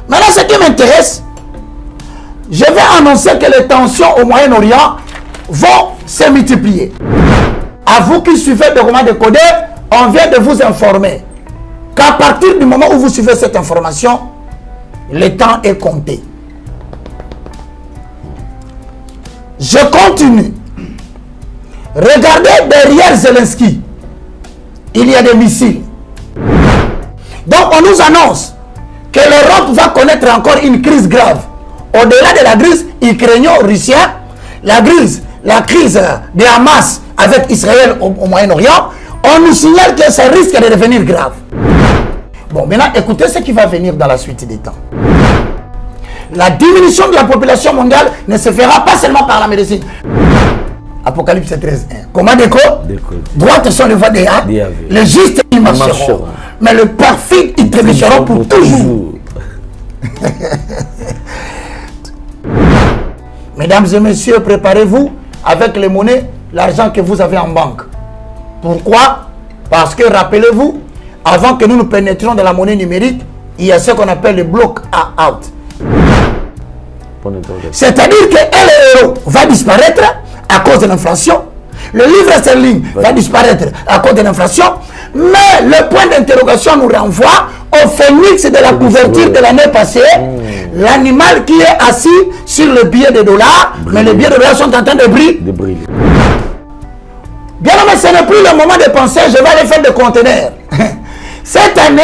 Maintenant, ce qui m'intéresse, je vais annoncer que les tensions au Moyen-Orient vont se multiplier. À vous qui suivez le roman décodé, on vient de vous informer qu'à partir du moment où vous suivez cette information, le temps est compté. Je continue. Regardez derrière Zelensky, il y a des missiles. Donc on nous annonce que l'Europe va connaître encore une crise grave. Au-delà de la crise ukraino-russienne, la crise de Hamas avec Israël au Moyen-Orient, on nous signale que ça risque de devenir grave. Bon, maintenant, écoutez ce qui va venir dans la suite des temps. La diminution de la population mondiale ne se fera pas seulement par la médecine. Apocalypse 13, 1. Comment déco? Droite sont les voies des hâtes, les justes ils marcheront. Mais le perfide, ils trébucheront pour toujours. Mesdames et messieurs, préparez-vous avec les monnaies, l'argent que vous avez en banque. Pourquoi? Parce que, rappelez-vous, avant que nous nous pénétrions dans la monnaie numérique, il y a ce qu'on appelle le block out. C'est-à-dire que l'euro va disparaître à cause de l'inflation. Le livre sterling va disparaître à cause de l'inflation. Mais le point d'interrogation nous renvoie au phénix de la couverture de l'année passée. L'animal qui est assis sur le billet de dollars. Mais les billets de dollars sont en train de briller. Bien, mais ce n'est plus le moment de penser, je vais aller faire des conteneurs. Cette année,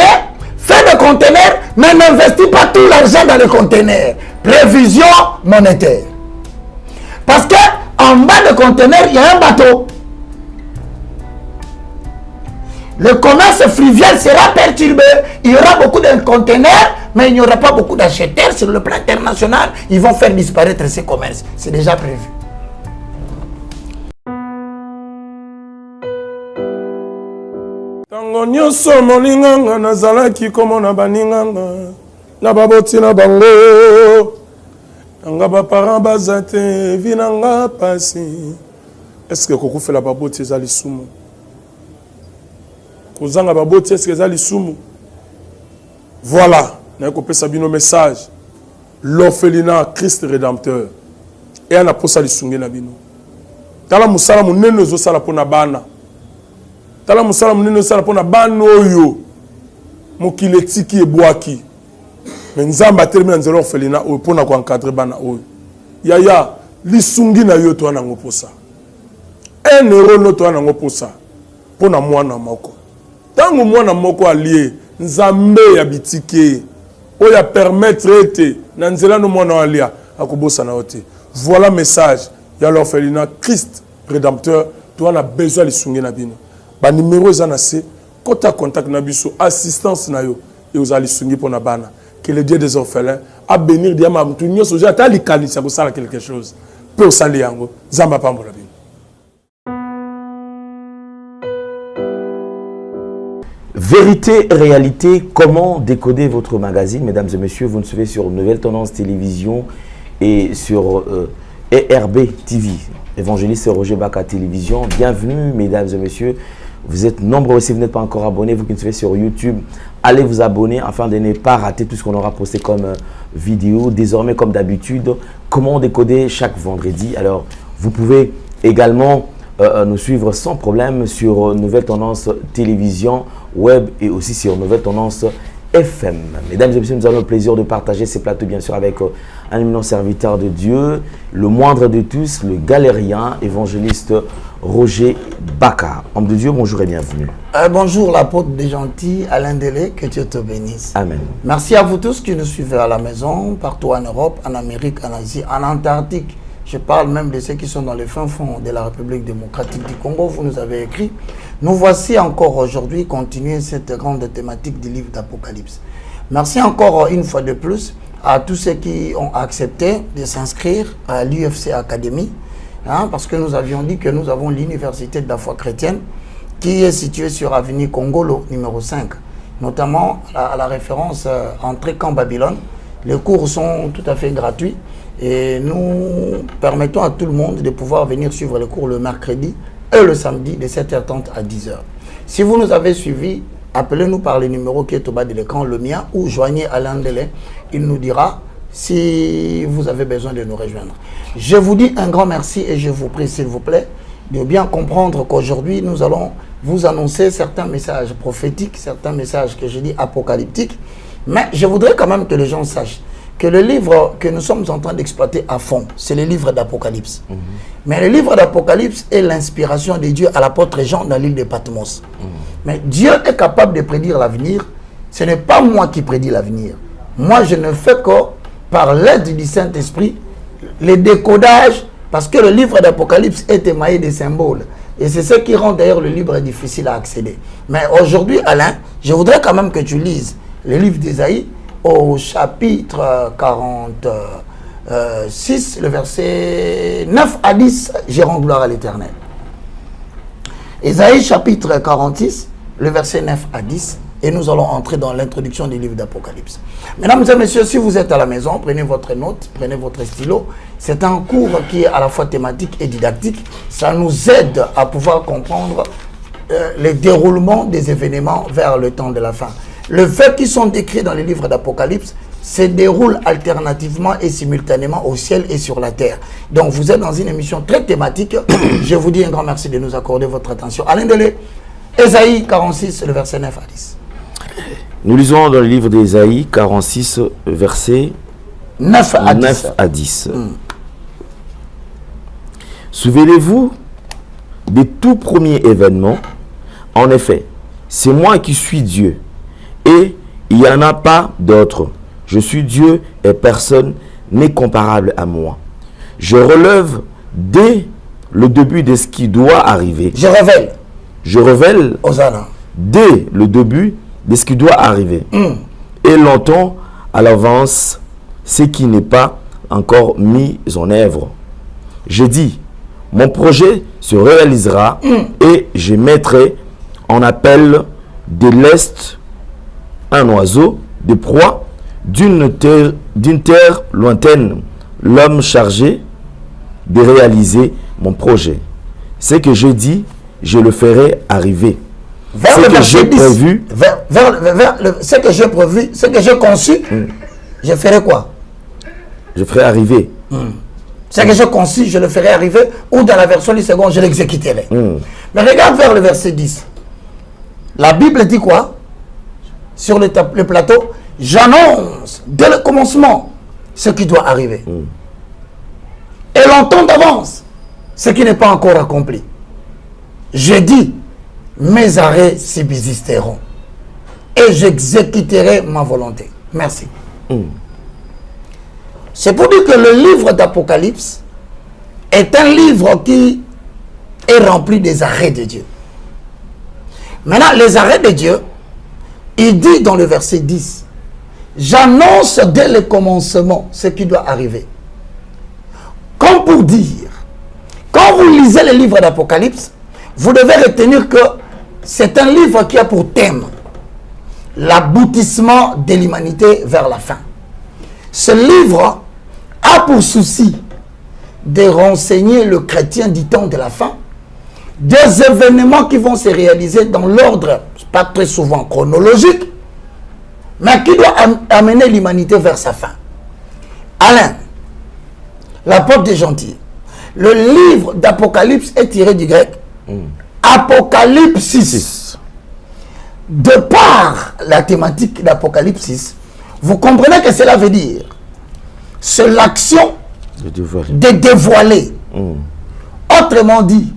fais des conteneurs, mais n'investis pas tout l'argent dans les conteneurs. Prévision monétaire. Parce que en bas de conteneurs, il y a un bateau. Le commerce fluvial sera perturbé. Il y aura beaucoup de conteneurs, mais il n'y aura pas beaucoup d'acheteurs sur le plan international. Ils vont faire disparaître ces commerces. C'est déjà prévu. Tango nyoso molinganga nazalaki komona baninganga na baboti na bango nanga ba parents bazate vinanga pasi. Est-ce que koko fait la baboti ezali sumu? Kozanga baboti est-ce que ezali sumu? Voilà, na kopesa bino message. L'orphelinat Christ rédempteur. Et ana posa lisungi na bino. Tala musala munene zo sala pona bana. Tala musala munene sala pona bana oyo mokile tiki ebwaki. Mais nzamba termina nzelo orphelinat oyo pona ko encadrer bana oyo. Yaya lisungi na yo to ana ngoposa. 1 euro no to ana ngoposa pona mwana moko. Tango mwana moko allié nzambe ya bitike oya permettre ete na nzela no mwana alia akobosa na ote. Voilà message ya l'orphelinat Christ rédempteur to ana besoin lisungi na bino. Ba numéro ezana se kota contact na biso assistance na yo et aux alisungi pour na bana que le Dieu des orphelins a bénir diama mutu nyoso ja ta likanisa ko sala quelque chose peut sali yango zamba pambola bino. Vérité, réalité, comment décoder votre magazine, mesdames et messieurs, vous nous suivez sur Nouvelle Tendance Télévision et sur ERB TV, Évangéliste Roger Baka Télévision. Bienvenue, mesdames et messieurs. Vous êtes nombreux, si vous n'êtes pas encore abonnés, vous qui nous suivez sur YouTube, allez vous abonner afin de ne pas rater tout ce qu'on aura posté comme vidéo. Désormais, comme d'habitude, comment décoder chaque vendredi. Alors, vous pouvez également nous suivre sans problème sur Nouvelle Tendance Télévision, Web et aussi sur Nouvelle Tendance FM. Mesdames et messieurs, nous avons le plaisir de partager ces plateaux bien sûr avec un éminent serviteur de Dieu, le moindre de tous, le galérien, évangéliste Roger Baka. Homme de Dieu, bonjour et bienvenue. Bonjour l'apôtre des gentils, Alain Delé, que Dieu te bénisse. Amen. Merci à vous tous qui nous suivez à la maison, partout en Europe, en Amérique, en Asie, en Antarctique. Je parle même de ceux qui sont dans les fins fonds de la République démocratique du Congo. Vous nous avez écrit. Nous voici encore aujourd'hui continuer cette grande thématique du livre d'Apocalypse. Merci encore une fois de plus à tous ceux qui ont accepté de s'inscrire à l'UFC Academy. Parce que nous avions dit que nous avons l'université de la foi chrétienne qui est située sur avenue Congolo numéro 5. Notamment à la référence entrée Camp Babylone. Les cours sont tout à fait gratuits. Et nous permettons à tout le monde de pouvoir venir suivre les cours le mercredi et le samedi de 7h30 à 10h. Si vous nous avez suivis appelez-nous par le numéro qui est au bas de l'écran, le mien, ou joignez Alain Delay. Il nous dira si vous avez besoin de nous rejoindre. Je vous dis un grand merci et je vous prie, s'il vous plaît, de bien comprendre qu'aujourd'hui, nous allons vous annoncer certains messages prophétiques, certains messages que je dis apocalyptiques. Mais je voudrais quand même que les gens sachent que le livre que nous sommes en train d'exploiter à fond, c'est le livre d'Apocalypse. Mais le livre d'Apocalypse est l'inspiration de Dieu à l'apôtre Jean dans l'île de Patmos. Mais Dieu est capable de prédire l'avenir. Ce n'est pas moi qui prédis l'avenir. Moi, je ne fais que, par l'aide du Saint-Esprit, les décodages, parce que le livre d'Apocalypse est émaillé de symboles. Et c'est ce qui rend d'ailleurs le livre difficile à accéder. Mais aujourd'hui, Alain, je voudrais quand même que tu lises le livre d'Ésaïe au chapitre 46, le verset 9 à 10, j'ai rendu gloire à l'Éternel. Ésaïe chapitre 46, le verset 9 à 10, et nous allons entrer dans l'introduction du livre d'Apocalypse. Mesdames et messieurs, si vous êtes à la maison, prenez votre note, prenez votre stylo. C'est un cours qui est à la fois thématique et didactique. Ça nous aide à pouvoir comprendre le déroulement des événements vers le temps de la fin. Les faits qui sont décrits dans les livres d'Apocalypse se déroulent alternativement et simultanément au ciel et sur la terre. Donc vous êtes dans une émission très thématique. Je vous dis un grand merci de nous accorder votre attention. Alain Delay, Ésaïe 46, le verset 9 à 10. Nous lisons dans le livre d'Ésaïe 46, verset 9 à 10. Souvenez-vous des tout premiers événements. En effet, c'est moi qui suis Dieu. Et il n'y en a pas d'autre. Je suis Dieu et personne n'est comparable à moi. Je relève dès le début de ce qui doit arriver. Je révèle Hosanna. Dès le début de ce qui doit arriver. Et longtemps à l'avance ce qui n'est pas encore mis en œuvre. Je dis, mon projet se réalisera et je mettrai en appel de l'Est un oiseau de proie d'une terre lointaine, l'homme chargé de réaliser mon projet. Ce que je dis, je le ferai arriver. Vers le verset 10, ce que j'ai prévu, ce que j'ai conçu, je ferai quoi? Je ferai arriver. Ce que j'ai conçu, je le ferai arriver, ou dans la version du second, je l'exécuterai. Mais regarde vers le verset 10. La Bible dit quoi? Sur le plateau, j'annonce dès le commencement ce qui doit arriver. Et longtemps d'avance ce qui n'est pas encore accompli. Je dis, mes arrêts subsisteront et j'exécuterai ma volonté. Merci. C'est pour dire que le livre d'Apocalypse est un livre qui est rempli des arrêts de Dieu. Maintenant, les arrêts de Dieu, il dit dans le verset 10, j'annonce dès le commencement ce qui doit arriver. Comme pour dire, quand vous lisez le livre d'Apocalypse, vous devez retenir que c'est un livre qui a pour thème l'aboutissement de l'humanité vers la fin. Ce livre a pour souci de renseigner le chrétien du temps de la fin des événements qui vont se réaliser dans l'ordre, pas très souvent chronologique, mais qui doit amener l'humanité vers sa fin. Alain, l'apôtre des gentils, le livre d'Apocalypse est tiré du grec Apocalypsis. De par la thématique d'Apocalypsis, vous comprenez que cela veut dire c'est l'action de dévoiler. Autrement dit,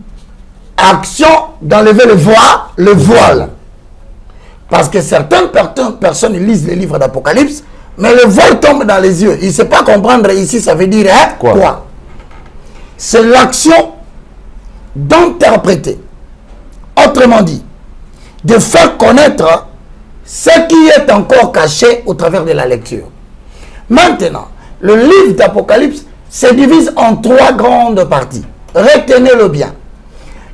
action d'enlever le voile. Parce que certaines personnes lisent les livres d'Apocalypse, mais le voile tombe dans les yeux. Il ne sait pas comprendre ici, ça veut dire quoi. C'est l'action d'interpréter. Autrement dit, de faire connaître ce qui est encore caché au travers de la lecture. Maintenant, le livre d'Apocalypse se divise en 3 grandes parties. Retenez-le bien.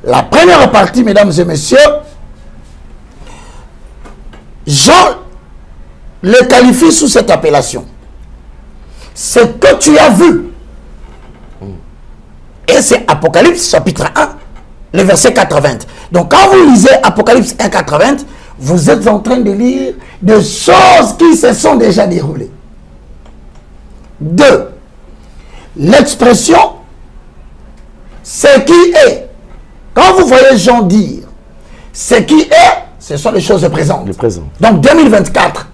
La première partie, mesdames et messieurs, Jean le qualifie sous cette appellation. Ce que tu as vu. Et c'est Apocalypse chapitre 1, le verset 80. Donc quand vous lisez Apocalypse 1, 80, vous êtes en train de lire des choses qui se sont déjà déroulées. 2. L'expression ce qui est. Quand vous voyez Jean dire ce qui est, ce sont les choses présentes. Le présent. Donc 2024.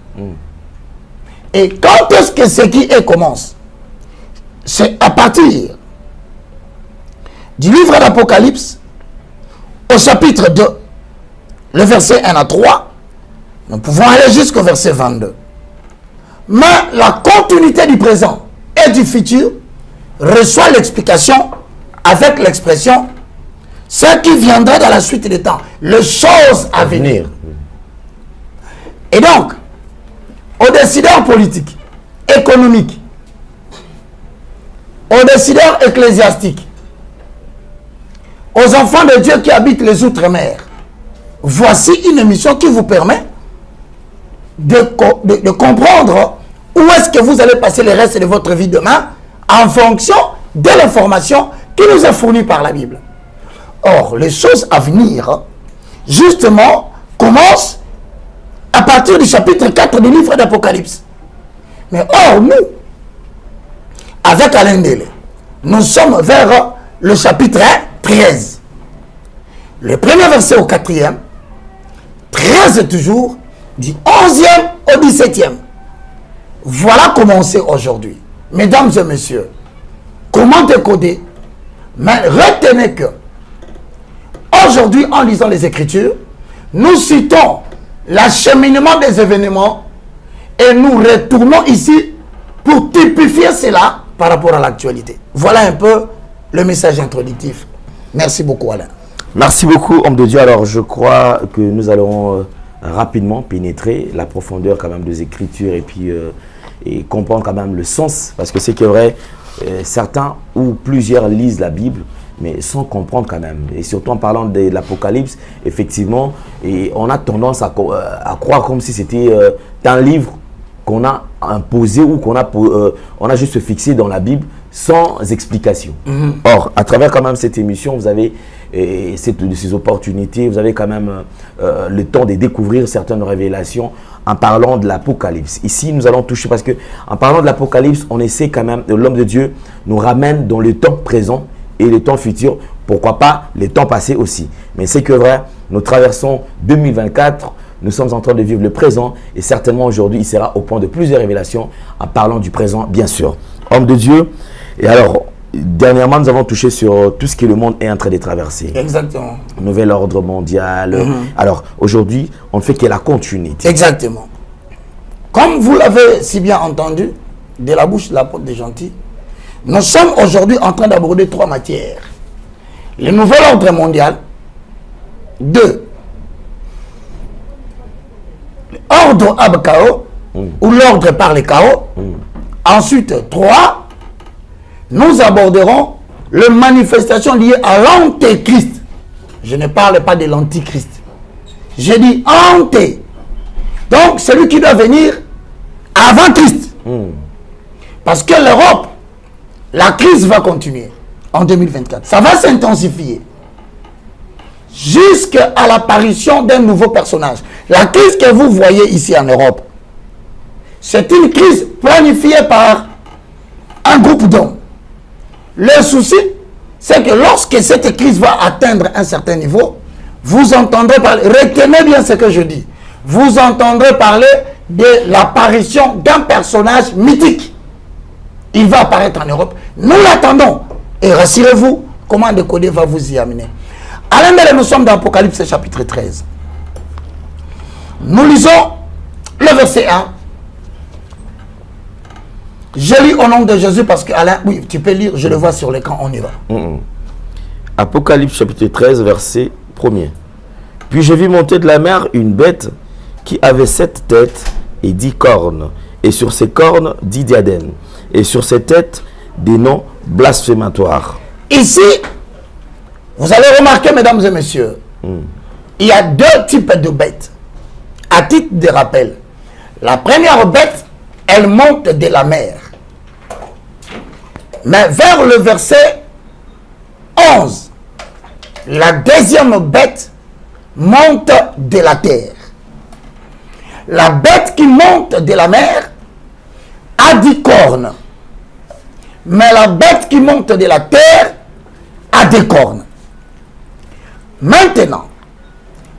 Et quand est-ce que ce qui est commence? C'est à partir du livre d'Apocalypse au chapitre 2, le verset 1 à 3, nous pouvons aller jusqu'au verset 22. Mais la continuité du présent et du futur reçoit l'explication avec l'expression ce qui viendra dans la suite des temps, les choses à venir. Et donc, aux décideurs politiques, économiques, aux décideurs ecclésiastiques, aux enfants de Dieu qui habitent les outre-mer, voici une émission qui vous permet de comprendre où est-ce que vous allez passer le reste de votre vie demain en fonction de l'information qui nous est fournie par la Bible. Or, les choses à venir, justement, commencent à partir du chapitre 4 du livre d'Apocalypse. Mais or, nous, avec Alain Délé, nous sommes vers le chapitre 13. Le premier verset au 4e, 13 toujours, du 11e au 17e. Voilà comment c'est aujourd'hui. Mesdames et messieurs, comment décoder? Mais retenez que aujourd'hui, en lisant les Écritures, nous citons l'acheminement des événements et nous retournons ici pour typifier cela par rapport à l'actualité. Voilà un peu le message introductif. Merci beaucoup, Alain. Merci beaucoup, homme de Dieu. Alors, je crois que nous allons rapidement pénétrer la profondeur quand même des Écritures et puis et comprendre quand même le sens. Parce que c'est que vrai, certains ou plusieurs lisent la Bible, mais sans comprendre quand même. Et surtout en parlant de l'Apocalypse, effectivement, et on a tendance à croire comme si c'était un livre qu'on a imposé ou qu'on a, on a juste fixé dans la Bible sans explication. Or, à travers quand même cette émission, vous avez ces opportunités, vous avez quand même le temps de découvrir certaines révélations en parlant de l'Apocalypse. Ici, nous allons toucher parce que en parlant de l'Apocalypse, on essaie quand même, l'homme de Dieu nous ramène dans le temps présent et le temps futur, pourquoi pas les temps passés aussi. Mais c'est que vrai, nous traversons 2024, nous sommes en train de vivre le présent et certainement aujourd'hui, il sera au point de plusieurs révélations en parlant du présent, bien sûr. Homme de Dieu, et alors, dernièrement, nous avons touché sur tout ce que le monde est en train de traverser. Exactement. Nouvel ordre mondial. Alors, aujourd'hui, on ne fait que la continuité. Exactement. Comme vous l'avez si bien entendu, de la bouche de l'apôtre des gentils, nous sommes aujourd'hui en train d'aborder 3 matières. Le nouvel ordre mondial. 2. L'ordre ab chaos, ou l'ordre par les chaos. Ensuite, 3. Nous aborderons les manifestations liées à l'antéchrist. Je ne parle pas de l'antichrist. Je dis anté. Donc, celui qui doit venir avant Christ. Parce que l'Europe, la crise va continuer en 2024. Ça va s'intensifier jusqu'à l'apparition d'un nouveau personnage. La crise que vous voyez ici en Europe, c'est une crise planifiée par un groupe d'hommes. Le souci, c'est que lorsque cette crise va atteindre un certain niveau, vous entendrez parler, retenez bien ce que je dis, vous entendrez parler de l'apparition d'un personnage mythique. Il va apparaître en Europe. Nous l'attendons. Et rassurez-vous, comment décoder va vous y amener. Alain Délé, nous sommes dans Apocalypse chapitre 13. Nous lisons le verset 1. Je lis au nom de Jésus parce que Alain, oui, tu peux lire, je le vois sur l'écran, on y va. Apocalypse chapitre 13, verset 1er. Puis je vis monter de la mer une bête qui avait 7 têtes et 10 cornes, et sur ces cornes 10 diadèmes, et sur ces têtes des noms blasphématoires. Ici, vous allez remarquer, mesdames et messieurs, il y a 2 types de bêtes. À titre de rappel, la première bête, elle monte de la mer. Mais vers le verset 11, la deuxième bête monte de la terre. la bête qui monte de la mer a 10 cornes. Mais la bête qui monte de la terre a 2 cornes. Maintenant,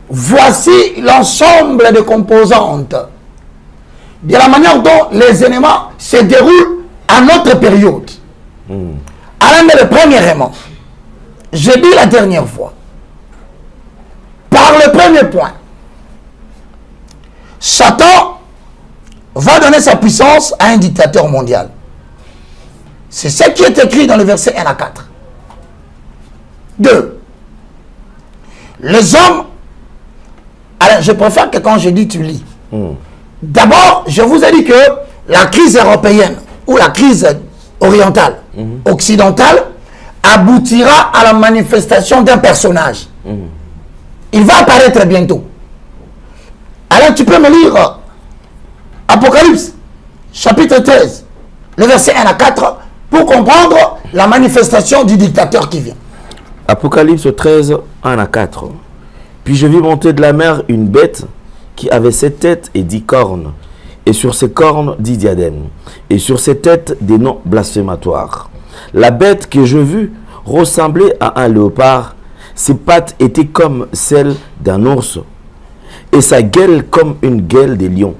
voici l'ensemble des composantes de la manière dont les éléments se déroulent à notre période. Alors, le premièrement, j'ai dit la dernière fois, par le premier point, Satan va donner sa puissance à un dictateur mondial. C'est ce qui est écrit dans le verset 1 à 4. 2. Les hommes... Alors, je préfère que quand je dis tu lis. D'abord, je vous ai dit que la crise européenne ou la crise orientale, occidentale, aboutira à la manifestation d'un personnage. Il va apparaître bientôt. Alors, tu peux me lire Apocalypse, chapitre 13, le verset 1 à 4, pour comprendre la manifestation du dictateur qui vient. Apocalypse 13, 1 à 4. Puis je vis monter de la mer une bête qui avait 7 têtes et 10 cornes, et sur ces cornes 10 diadèmes, et sur ses têtes des noms blasphématoires. La bête que je vis ressemblait à un léopard, ses pattes étaient comme celles d'un ours, et sa gueule comme une gueule des lions.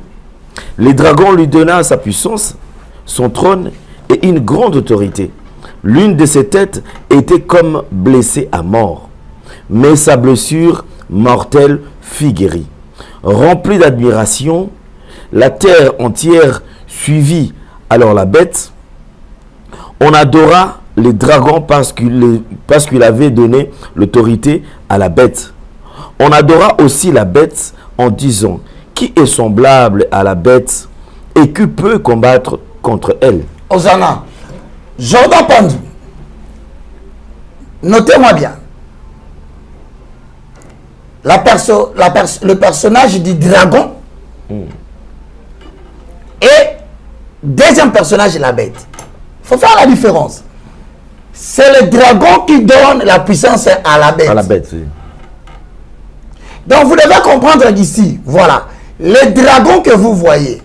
Les dragons lui donna sa puissance, son trône et une grande autorité. L'une de ses têtes était comme blessée à mort, mais sa blessure mortelle fut guérie. Remplie d'admiration, la terre entière suivit alors la bête. On adora les dragons parce qu'il avait donné l'autorité à la bête. On adora aussi la bête en disant: qui est semblable à la bête et qui peut combattre contre elle? Hosanna. Jordan Pandou. Notez-moi bien. Le personnage du dragon et deuxième personnage, la bête. Il faut faire la différence. C'est le dragon qui donne la puissance à la bête. À la bête, oui. Donc vous devez comprendre d'ici, voilà, le dragon que vous voyez,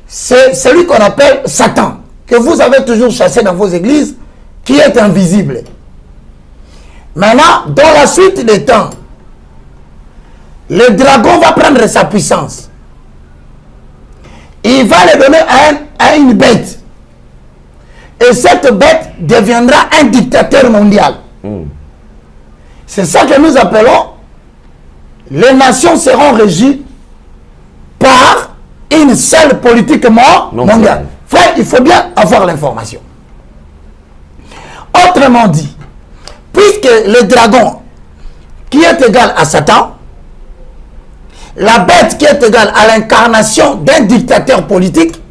c'est celui qu'on appelle Satan, que vous avez toujours chassé dans vos églises, qui est invisible. Maintenant, dans la suite des temps, le dragon va prendre sa puissance. Il va le donner à une bête. Et cette bête deviendra un dictateur mondial. C'est ça que nous appelons: les nations seront régies par une seule politique mondiale. Frère, il faut bien avoir l'information. Autrement dit, puisque le dragon qui est égal à Satan, la bête qui est égale à l'incarnation d'un dictateur politique,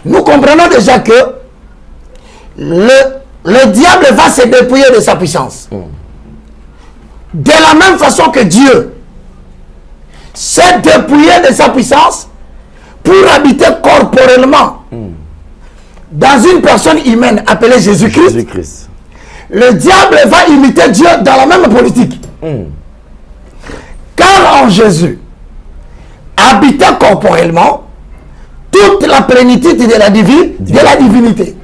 nous comprenons déjà que le diable va se dépouiller de sa puissance. De la même façon que Dieu s'est dépouillé de sa puissance pour habiter corporellement dans une personne humaine appelée Jésus-Christ, le diable va imiter Dieu dans la même politique. Car en Jésus habitait corporellement toute la plénitude de la divinité.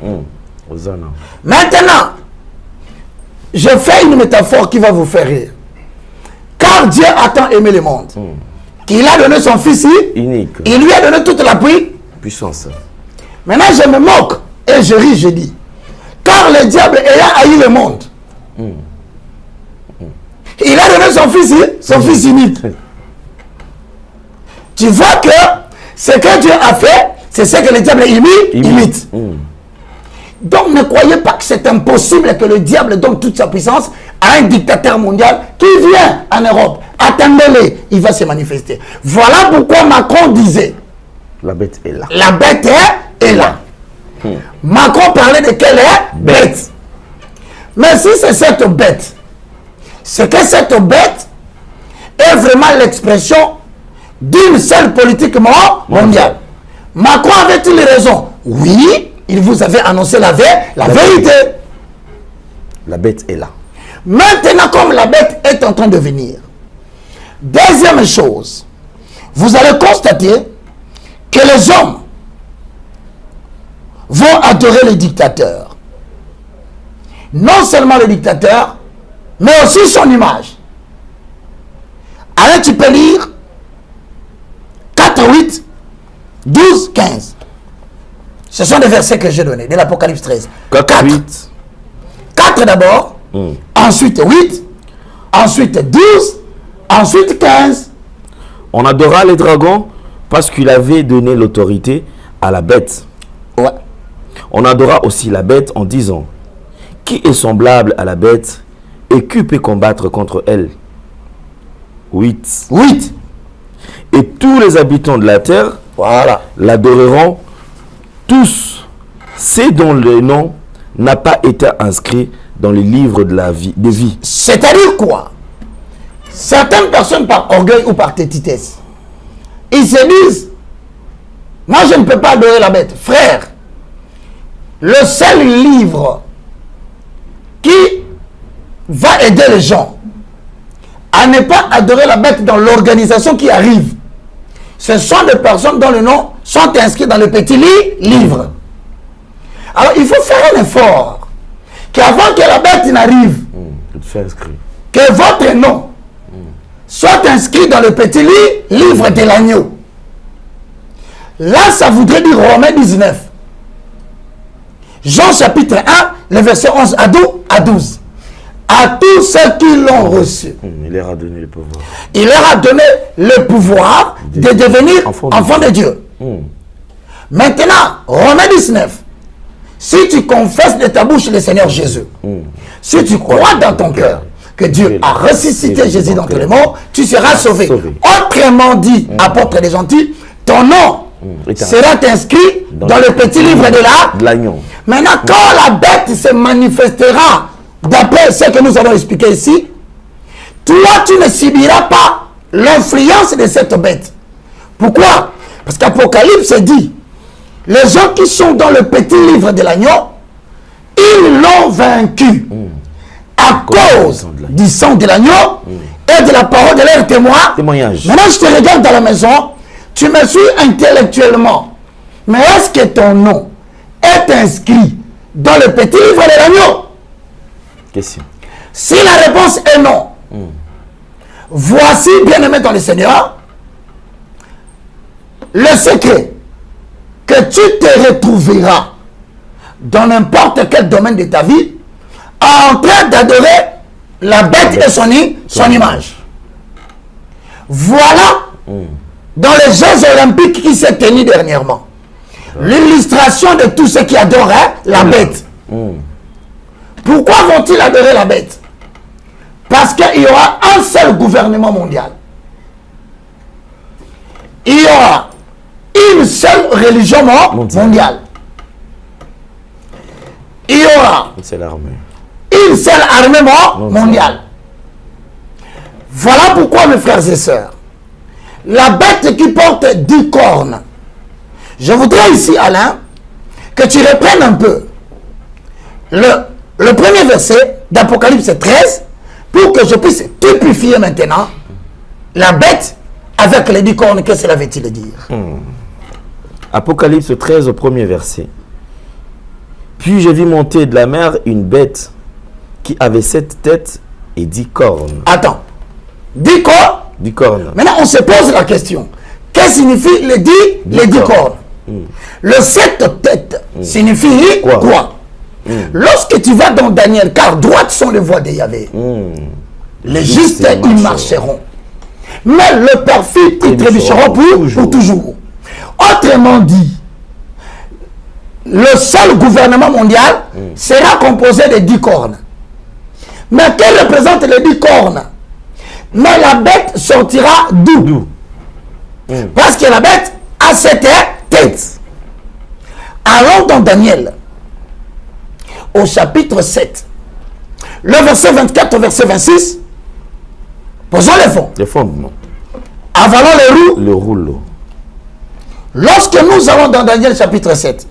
Maintenant, je fais une métaphore qui va vous faire rire. Car Dieu a tant aimé le monde qu'il a donné son Fils unique. Il lui a donné toute la puissance. Maintenant, je me moque et je ris, je dis: car le diable ayant haï le monde, il a donné son fils unique. Tu vois que ce que Dieu a fait, c'est ce que le diable imite. Donc ne croyez pas que c'est impossible que le diable donne toute sa puissance à un dictateur mondial qui vient en Europe. Attendez-le, il va se manifester. Voilà pourquoi Macron disait: la bête est là. La bête est là. Macron parlait de quelle bête. Mais si c'est cette bête, c'est que cette bête est vraiment l'expression d'une seule politique mondiale. Macron avait-il raison? Oui, il vous avait annoncé la vérité. La bête est là. Maintenant, comme la bête est en train de venir, deuxième chose, vous allez constater que les hommes vont adorer le dictateur. Non seulement le dictateur, mais aussi son image. Alors tu peux lire 4, 8, 12, 15. Ce sont des versets que j'ai donnés, de l'Apocalypse 13. 4, 8. 4 d'abord, ensuite 8, ensuite 12, ensuite 15. On adora les dragons parce qu'il avait donné l'autorité à la bête. Ouais. On adora aussi la bête en disant, qui est semblable à la bête et qui peut combattre contre elle? 8. 8. Et tous les habitants de la terre Voilà. l'adoreront tous, ceux dont le nom n'a pas été inscrit dans le livre de la vie, de vie. C'est-à-dire quoi? Certaines personnes par orgueil ou par tétitesse, ils se disent, moi je ne peux pas adorer la bête. Frère, le seul livre qui va aider les gens à ne pas adorer la bête dans l'organisation qui arrive, ce sont des personnes dont les noms sont inscrits dans le petit livre. Alors il faut faire un effort qu'avant que la bête n'arrive, que votre nom soit inscrit dans le petit livre de l'agneau. Là, ça voudrait dire Romains 19. Jean chapitre 1, le verset 11 à 12. À tous ceux qui l'ont reçu, Il leur a donné le pouvoir. il leur a donné le pouvoir de devenir enfants de Dieu. Maintenant, Romains 19. Si tu confesses de ta bouche le Seigneur Jésus, si tu crois dans ton cœur que Dieu a ressuscité Jésus d'entre les morts, tu seras sauvé. Autrement dit, apôtre des gentils, ton nom sera inscrit dans le petit livre de l'agneau. Maintenant, quand la bête se manifestera, d'après ce que nous allons expliquer ici, toi, tu ne subiras pas l'influence de cette bête. Pourquoi? Parce qu'Apocalypse dit, les gens qui sont dans le petit livre de l'agneau, ils l'ont vaincu à cause du sang de l'agneau et de la parole de leur témoignage. Maintenant, je te regarde dans la maison, tu me suis intellectuellement, mais est-ce que ton nom est inscrit dans le petit livre de l'agneau? Question. Si la réponse est non, voici, bien-aimé dans le Seigneur, le secret que tu te retrouveras dans n'importe quel domaine de ta vie en train d'adorer la bête et son image. Voilà, dans les Jeux Olympiques qui s'est tenu dernièrement, l'illustration de tous ceux qui adorent la bête. Pourquoi vont-ils adorer la bête? Parce qu'il y aura un seul gouvernement mondial. Il y aura une seule religion mondiale. Il y aura une seule armée mondiale. Voilà pourquoi, mes frères et sœurs, la bête qui porte 10 cornes, je voudrais ici, Alain, que tu reprennes un peu le premier verset d'Apocalypse 13 pour que je puisse typifier maintenant la bête avec les 10 cornes. Que cela veut-il dire? Apocalypse 13 au premier verset. Puis je vis monter de la mer une bête qui avait 7 têtes et 10 cornes. Attends. 10 cornes? 10 cornes. Maintenant, on se pose la question. Qu'est-ce que signifie les 10 cornes? Le 7 têtes signifie quoi? Lorsque tu vas dans Daniel, car droites sont les voies de Yahvé. Les justes, ils marcheront. Mais le perfide, ils trébucheront pour toujours. Autrement dit, le seul gouvernement mondial sera composé de 10 cornes. Mais quelles représentent les 10 cornes? Mais la bête sortira d'où? Parce que la bête a 7 têtes. Allons dans Daniel, au chapitre 7, le verset 24 au verset 26. Posons les fondements. Avalons le rouleau. Lorsque nous allons dans Daniel chapitre 7,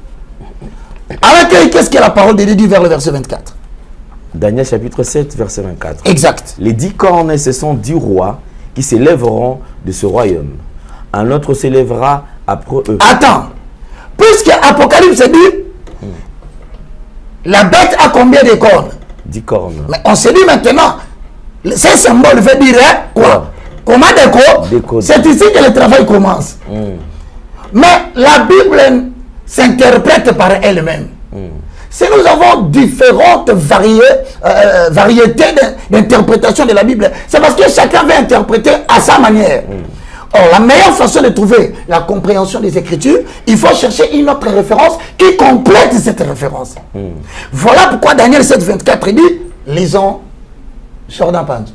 avec qu'est-ce que la parole de Dieu dit vers le verset 24? Daniel chapitre 7, verset 24. Exact. Les 10 cornes, ce sont 10 rois qui s'élèveront de ce royaume. Un autre s'élèvera après eux. Attends. Puisque Apocalypse dit, la bête a combien de cornes? 10 cornes. Mais on se dit maintenant, ce symbole veut dire quoi? Comment déco? C'est ici que le travail commence. Mais la Bible s'interprète par elle-même. Si nous avons différentes variétés d'interprétation de la Bible, c'est parce que chacun veut interpréter à sa manière. Or, la meilleure façon de trouver la compréhension des Écritures, il faut chercher une autre référence qui complète cette référence. Voilà pourquoi Daniel 7, 24 dit, lisons Jordan Panzo.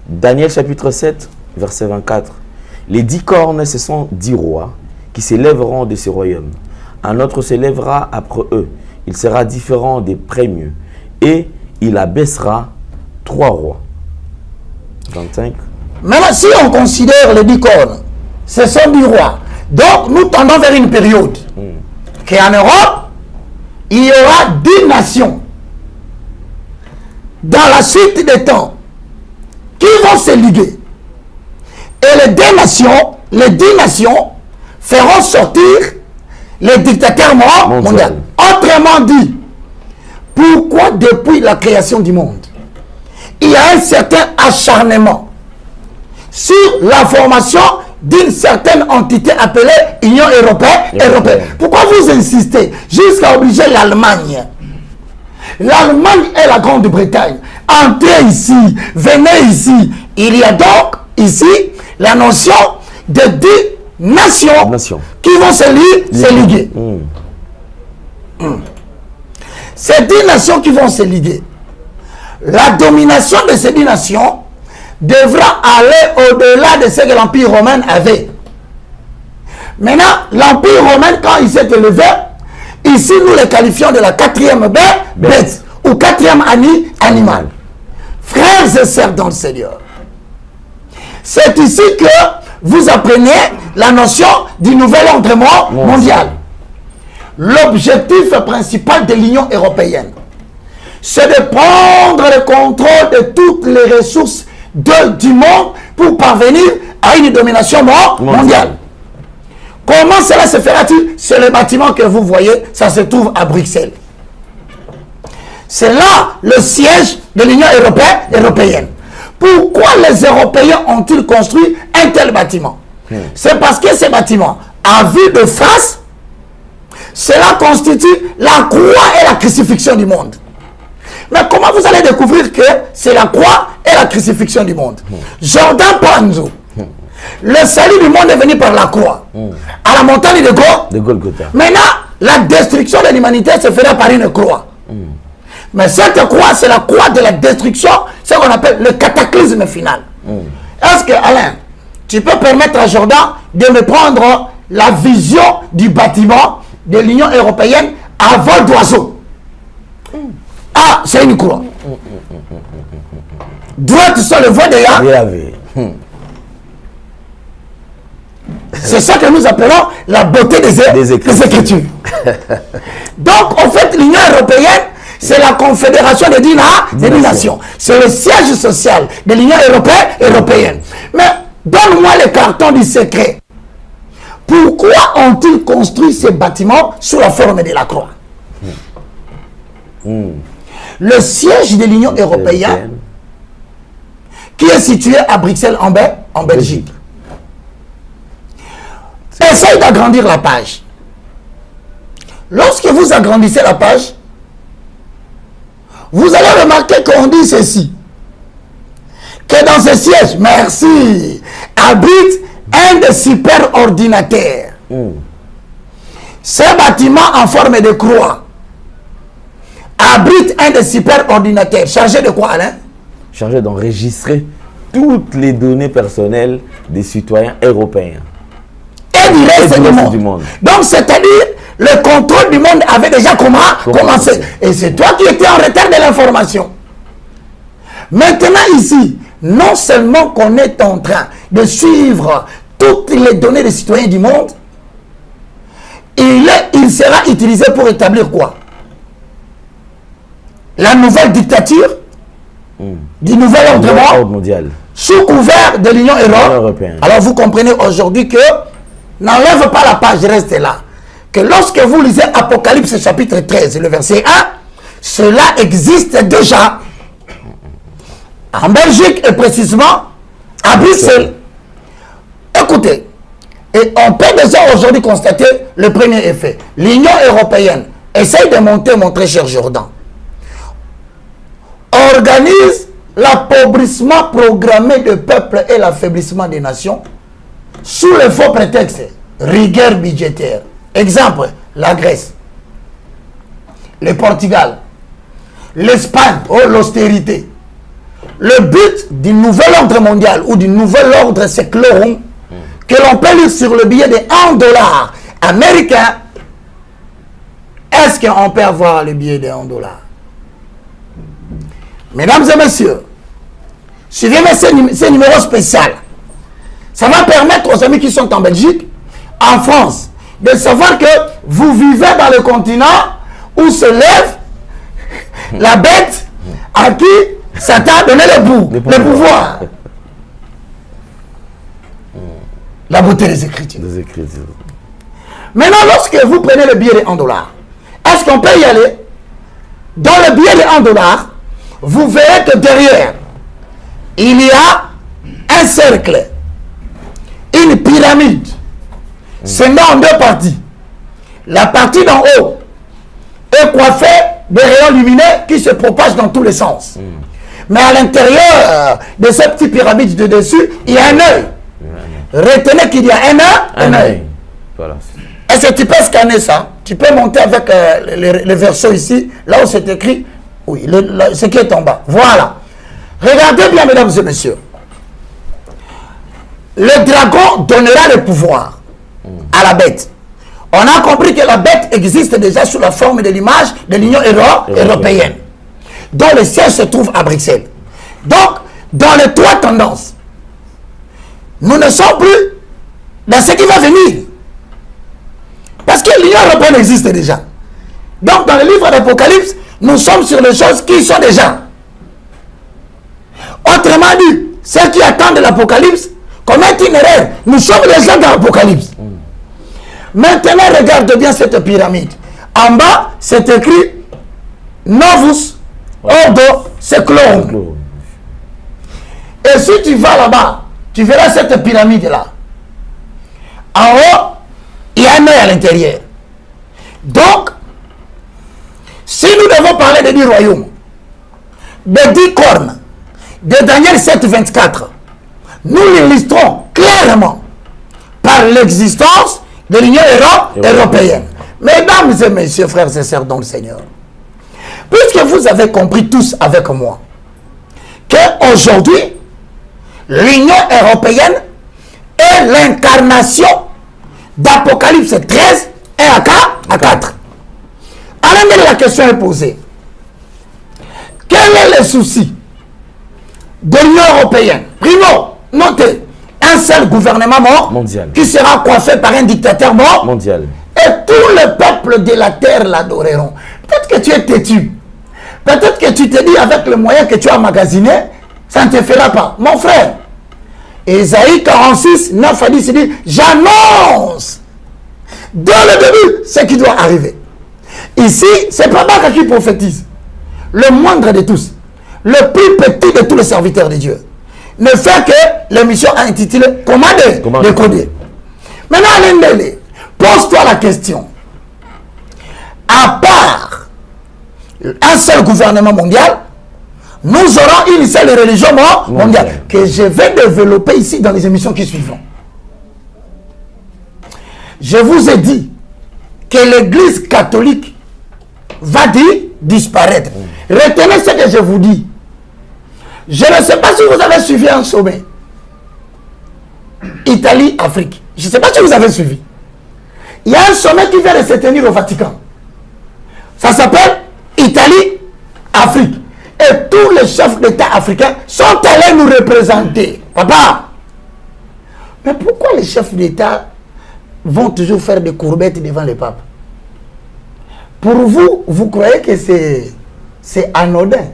Daniel chapitre 7, verset 24. Les 10 cornes, ce sont 10 rois qui s'élèveront de ces royaumes. Un autre s'élèvera après eux. Il sera différent des premiers. Et il abaissera 3 rois. 25. Maintenant, si on considère les 10 cornes, ce sont 10 rois. Donc, nous tendons vers une période qu'en Europe, il y aura 10 nations. Dans la suite des temps, qui vont se liguer. Et les 10 nations feront sortir les dictateurs mondiaux. Autrement dit, pourquoi depuis la création du monde, il y a un certain acharnement sur la formation d'une certaine entité appelée Union européenne. Pourquoi vous insistez jusqu'à obliger l'Allemagne? L'Allemagne et la Grande-Bretagne. Entrez ici, venez ici. Il y a donc ici la notion de 10 nations qui vont se liguer. Ces 10 nations qui vont se liguer, la domination de ces 10 nations devra aller au-delà de ce que l'Empire romain avait. Maintenant, l'Empire romain, quand il s'est élevé, ici nous le qualifions de la 4e bête ou 4e animal. Frères et sœurs dans le Seigneur, c'est ici que vous apprenez la notion du nouvel ordre mondial. L'objectif principal de l'Union européenne, c'est de prendre le contrôle de toutes les ressources du monde pour parvenir à une domination mondiale. Comment cela se fera-t-il? C'est le bâtiment que vous voyez, ça se trouve à Bruxelles. C'est là le siège de l'Union européenne. Pourquoi les Européens ont-ils construit un tel bâtiment? C'est parce que ce bâtiment, à vue de face, cela constitue la croix et la crucifixion du monde. Mais comment vous allez découvrir que c'est la croix et la crucifixion du monde? Jordan Panzo, le salut du monde est venu par la croix, à la montagne de Golgotha. Maintenant, la destruction de l'humanité se fera par une croix. Mais cette croix, c'est la croix de la destruction, ce qu'on appelle le cataclysme final. Est-ce que, Alain, tu peux permettre à Jordan de me prendre la vision du bâtiment de l'Union européenne à vol d'oiseau? Ah, c'est une croix. Droite sur le voie de Yahvé. C'est ça que nous appelons la beauté des Écritures. Donc, en fait, l'Union européenne, c'est la confédération des 10 nations. C'est le siège social de l'Union européenne. Mais donne-moi le carton du secret. Pourquoi ont-ils construit ces bâtiments sous la forme de la croix? Le siège de l'Union européenne, qui est situé à Bruxelles en Belgique. Essaye d'agrandir la page. Lorsque vous agrandissez la page, vous allez remarquer qu'on dit ceci, que dans ce siège, merci, habite un des superordinateurs. Ce bâtiment en forme de croix abrite un des superordinateurs. Chargé de quoi, Alain? Chargé d'enregistrer toutes les données personnelles des citoyens européens. Et du reste du monde. Donc, c'est-à-dire, le contrôle du monde avait déjà commencé. Et c'est toi qui étais en retard de l'information. Maintenant, ici, non seulement qu'on est en train de suivre toutes les données des citoyens du monde, il sera utilisé pour établir quoi? La nouvelle dictature du nouvel ordre mondial. sous couvert de l'Union européenne. Alors vous comprenez aujourd'hui que n'enlève pas la page, reste là. Que lorsque vous lisez Apocalypse chapitre 13, le verset 1, cela existe déjà en Belgique et précisément à Bruxelles. Écoutez, et on peut déjà aujourd'hui constater le premier effet. L'Union européenne essaye de monter, mon très cher Jordan, organise l'appauvrissement programmé de peuples et l'affaiblissement des nations sous le faux prétexte rigueur budgétaire. Exemple, la Grèce, le Portugal, l'Espagne, l'austérité. Le but du nouvel ordre mondial ou du nouvel ordre séculaire que l'on peut lire sur le billet de $1 américain, est-ce qu'on peut avoir le billet de $1? Mesdames et messieurs, suivez ce numéro spécial. Ça va permettre aux amis qui sont en Belgique, en France, de savoir que vous vivez dans le continent où se lève la bête à qui Satan a donné le pouvoir. La beauté des Écritures. Maintenant, lorsque vous prenez le billet de $1, est-ce qu'on peut y aller? Dans le billet de $1, vous verrez que derrière, il y a un cercle, une pyramide. C'est en deux parties. La partie d'en haut est coiffée de rayons lumineux qui se propagent dans tous les sens. Mais à l'intérieur de cette petite pyramide de dessus, il y a un œil. Retenez qu'il y a un œil. Voilà. Est-ce que tu peux scanner ça? Tu peux monter avec le verso ici, là où c'est écrit. Oui, ce qui est en bas. Voilà. Regardez bien, mesdames et messieurs. Le dragon donnera le pouvoir à la bête. On a compris que la bête existe déjà sous la forme de l'image de l'Union européenne, dont le siège se trouve à Bruxelles. Donc, dans les trois tendances, nous ne sommes plus dans ce qui va venir. Parce que l'Union européenne existe déjà. Donc, dans le livre d'Apocalypse, nous sommes sur les choses qui sont déjà. Autrement dit, ceux qui attendent l'Apocalypse commettent une erreur. Nous sommes déjà dans l'Apocalypse. Maintenant, regarde bien cette pyramide. En bas, c'est écrit Novus Ordo Seclorum. Et si tu vas là-bas, tu verras cette pyramide-là. En haut, il y a un œil à l'intérieur. Donc, si nous devons parler de 10 royaumes, de 10 cornes, de Daniel 7, 24, nous l'illustrons clairement par l'existence de l'Union européenne. Mesdames et messieurs, frères et sœurs dans le Seigneur, puisque vous avez compris tous avec moi qu'aujourd'hui, l'Union européenne est l'incarnation d'Apocalypse 13 et à 4. Alors, la question est posée. Quel est le souci de l'Union européenne? Primo, notez, un seul gouvernement mondial qui sera coiffé par un dictateur mondial. Et tout le peuple de la terre l'adoreront. Peut-être que tu es têtu. Peut-être que tu te dis avec le moyen que tu as emmagasiné, ça ne te fera pas. Mon frère, Ésaïe 46, 9 à 10, il dit, j'annonce dans le début ce qui doit arriver. Ici, c'est pas Baka qui prophétise. Le moindre de tous, le plus petit de tous les serviteurs de Dieu, ne fait que l'émission intitulée Comment décoder. Maintenant, Lendele, pose-toi la question. À part un seul gouvernement mondial, nous aurons une seule religion mondiale que je vais développer ici dans les émissions qui suivront. Je vous ai dit que l'Église catholique va disparaître. Retenez ce que je vous dis. Je ne sais pas si vous avez suivi un sommet. Italie-Afrique. Je ne sais pas si vous avez suivi. Il y a un sommet qui vient de se tenir au Vatican. Ça s'appelle Italie-Afrique. Et tous les chefs d'État africains sont allés nous représenter. Papa, mais pourquoi les chefs d'État vont toujours faire des courbettes devant les papes? Pour vous, vous croyez que c'est anodin?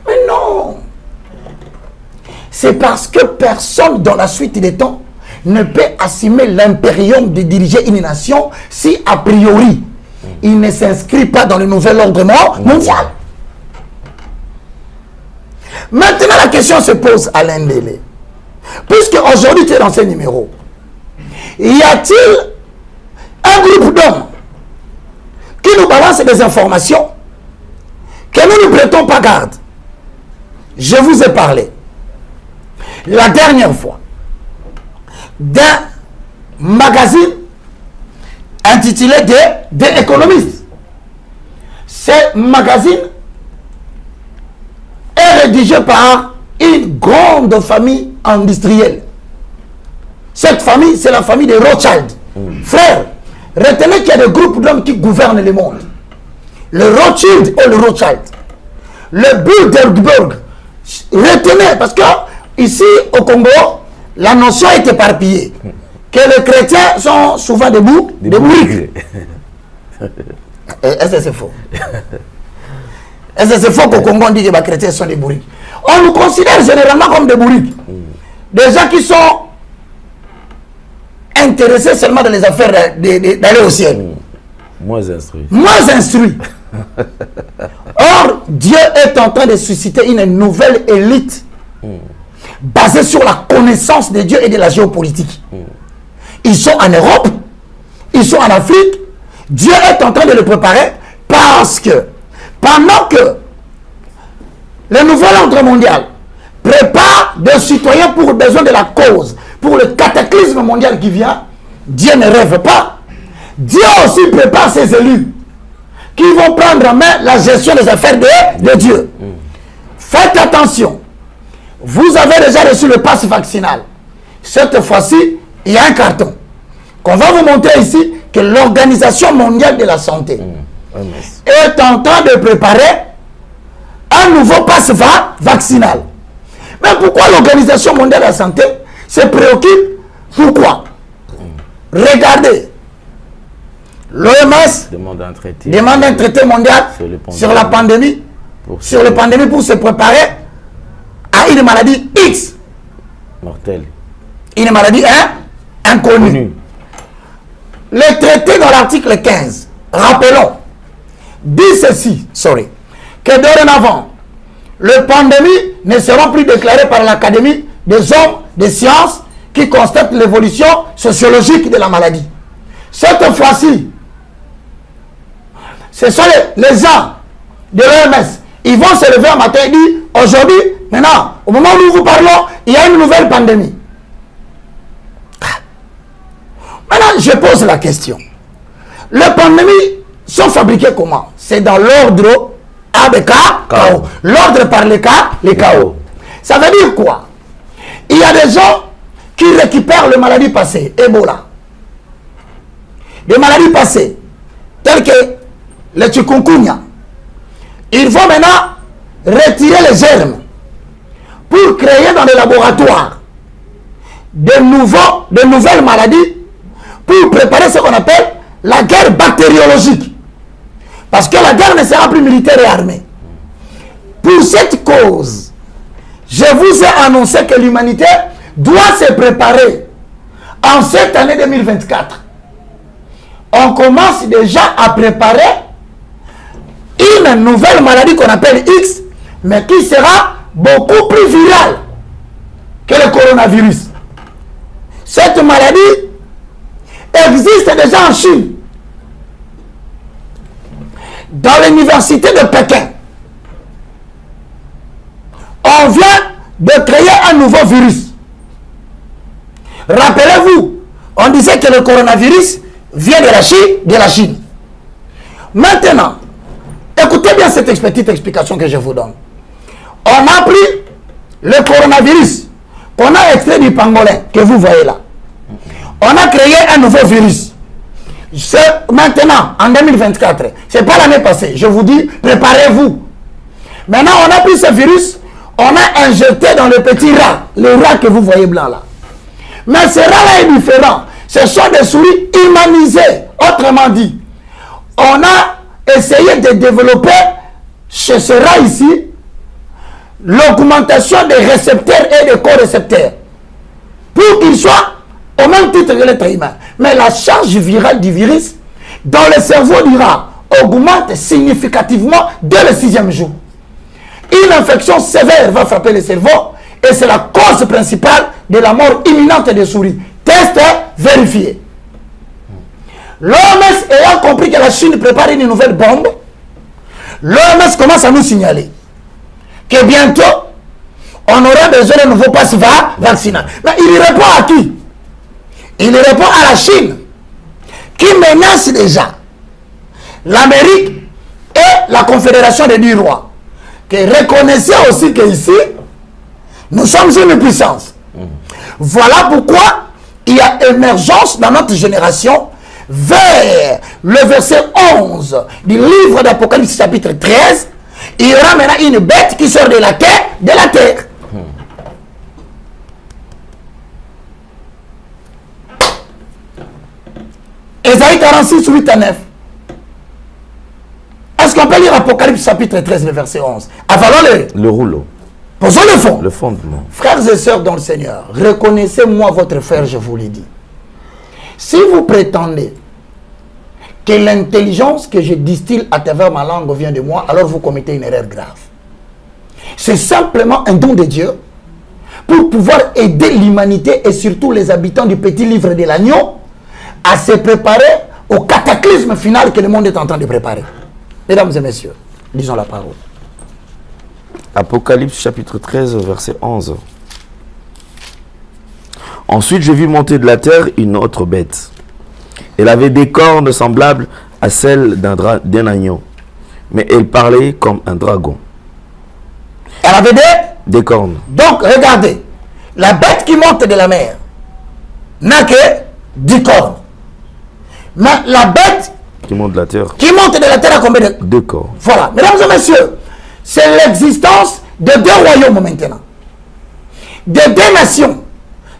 Mais non. c'est parce que personne dans la suite des temps ne peut assumer l'impérium de diriger une nation si a priori il ne s'inscrit pas dans le nouvel ordre mondial. Maintenant la question se pose à l'Indélé. Puisque aujourd'hui tu es dans ce numéro, y a-t-il un groupe d'hommes qui nous balance des informations que nous ne prêtons pas garde? Je vous ai parlé la dernière fois d'un magazine intitulé des économistes. Ce magazine est rédigé par une grande famille industrielle. Cette famille, c'est la famille des Rothschild. Frère, retenez qu'il y a des groupes d'hommes qui gouvernent le monde. Le Rothschild et le Rothschild. Le Bilderberg. Retenez, parce que ici au Congo, la notion est éparpillée. Que les chrétiens sont souvent des bourriques. Est-ce que c'est faux? Est-ce que c'est faux qu'au Congo on dit que les chrétiens sont des bourriques? On nous considère généralement comme des bourriques. Des gens qui sont intéressés seulement dans les affaires d'aller au ciel. Moins instruits. Moins instruits. Or, Dieu est en train de susciter une nouvelle élite basée sur la connaissance de Dieu et de la géopolitique. Ils sont en Europe, ils sont en Afrique. Dieu est en train de le préparer parce que pendant que le nouvel ordre mondial prépare des citoyens pour besoin de la cause, pour le cataclysme mondial qui vient, Dieu ne rêve pas. Dieu aussi prépare ses élus qui vont prendre en main la gestion des affaires de Dieu. Faites attention. Vous avez déjà reçu le pass vaccinal. Cette fois-ci, il y a un carton qu'on va vous montrer ici que l'Organisation mondiale de la santé est en train de préparer un nouveau pass vaccinal. Mais pourquoi l'Organisation mondiale de la santé se préoccupe? Pourquoi? Regardez. L'OMS demande un traité mondial sur la pandémie, pour se préparer à une maladie X. Mortelle. Une maladie inconnue. Le traité dans l'article 15, rappelons, dit ceci, que dorénavant, les pandémies ne seront plus déclarées par l'Académie des hommes des sciences qui constatent l'évolution sociologique de la maladie. Cette fois-ci, ce sont les gens de l'OMS. Ils vont se lever un matin et dire, aujourd'hui, maintenant, au moment où nous vous parlons, il y a une nouvelle pandémie. Maintenant, je pose la question. Les pandémies sont fabriquées comment? C'est dans l'ordre ABK, l'ordre par les KO. Ça veut dire quoi? Il y a des gens qui récupèrent les maladies passées, Ebola. Des maladies passées, telles que le chikungunya. Ils vont maintenant retirer les germes pour créer dans les laboratoires de nouvelles maladies pour préparer ce qu'on appelle la guerre bactériologique. Parce que la guerre ne sera plus militaire et armée. Pour cette cause, je vous ai annoncé que l'humanité doit se préparer en cette année 2024. On commence déjà à préparer une nouvelle maladie qu'on appelle X, mais qui sera beaucoup plus virale que le coronavirus. Cette maladie existe déjà en Chine. Dans l'université de Pékin, on vient de créer un nouveau virus. Rappelez-vous, on disait que le coronavirus vient de la Chine. Maintenant, écoutez bien cette petite explication que je vous donne. On a pris le coronavirus qu'on a extrait du pangolin, que vous voyez là. On a créé un nouveau virus. Maintenant, en 2024, ce n'est pas l'année passée. Je vous dis, préparez-vous. Maintenant, on a pris ce virus, on a injecté dans le petit rat, le rat que vous voyez blanc là. Mais ce rat-là est différent. Ce sont des souris humanisées. Autrement dit, on a essayé de développer chez ce rat ici l'augmentation des récepteurs et des co-récepteurs pour qu'ils soient au même titre que l'être humain. Mais la charge virale du virus dans le cerveau du rat augmente significativement dès le 6e jour. Une infection sévère va frapper le cerveau et c'est la cause principale de la mort imminente des souris. Test vérifié. L'OMS ayant compris que la Chine prépare une nouvelle bombe, l'OMS commence à nous signaler que bientôt, on aura besoin de nouveaux passes vaccinaux. Mais il répond à qui? Il répond à la Chine, qui menace déjà l'Amérique et la Confédération des 10 rois. Que reconnaissez aussi qu'ici, nous sommes une puissance. Voilà pourquoi il y a émergence dans notre génération vers le verset 11 du livre d'Apocalypse chapitre 13. Il y aura maintenant une bête qui sort de la terre, Ésaïe 46, 8 à 9. Est-ce qu'on peut lire Apocalypse chapitre 13, le verset 11? Avalons le rouleau. Posons le fond. Le fondement. Frères et sœurs dans le Seigneur, reconnaissez-moi votre frère, je vous l'ai dit. Si vous prétendez que l'intelligence que je distille à travers ma langue vient de moi, alors vous commettez une erreur grave. C'est simplement un don de Dieu pour pouvoir aider l'humanité et surtout les habitants du petit livre de l'agneau à se préparer au cataclysme final que le monde est en train de préparer. Mesdames et messieurs, lisons la parole. Apocalypse chapitre 13, verset 11. Ensuite, je vis monter de la terre une autre bête. Elle avait des cornes semblables à celles d'un agneau, mais elle parlait comme un dragon. Elle avait des cornes. Donc, regardez, la bête qui monte de la mer n'a que 10 cornes. Mais la bête qui monte de la terre a combien de 2 cornes. Voilà, mesdames et messieurs, c'est l'existence de 2 royaumes maintenant. De 2 nations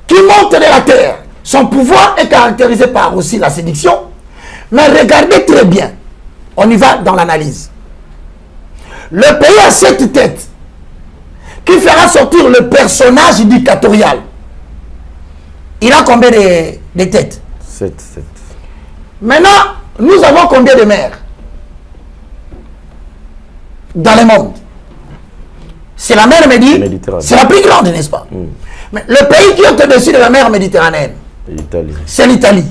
qui montent de la terre. Son pouvoir est caractérisé par aussi la séduction. Mais regardez très bien. On y va dans l'analyse. Le pays a 7 têtes qui fera sortir le personnage dictatorial. Il a combien de têtes? 7. Maintenant, nous avons combien de mers dans le monde? C'est la mer Méditerranée. C'est la plus grande, n'est-ce pas? Mais le pays qui est au-dessus de la mer Méditerranée, c'est l'Italie.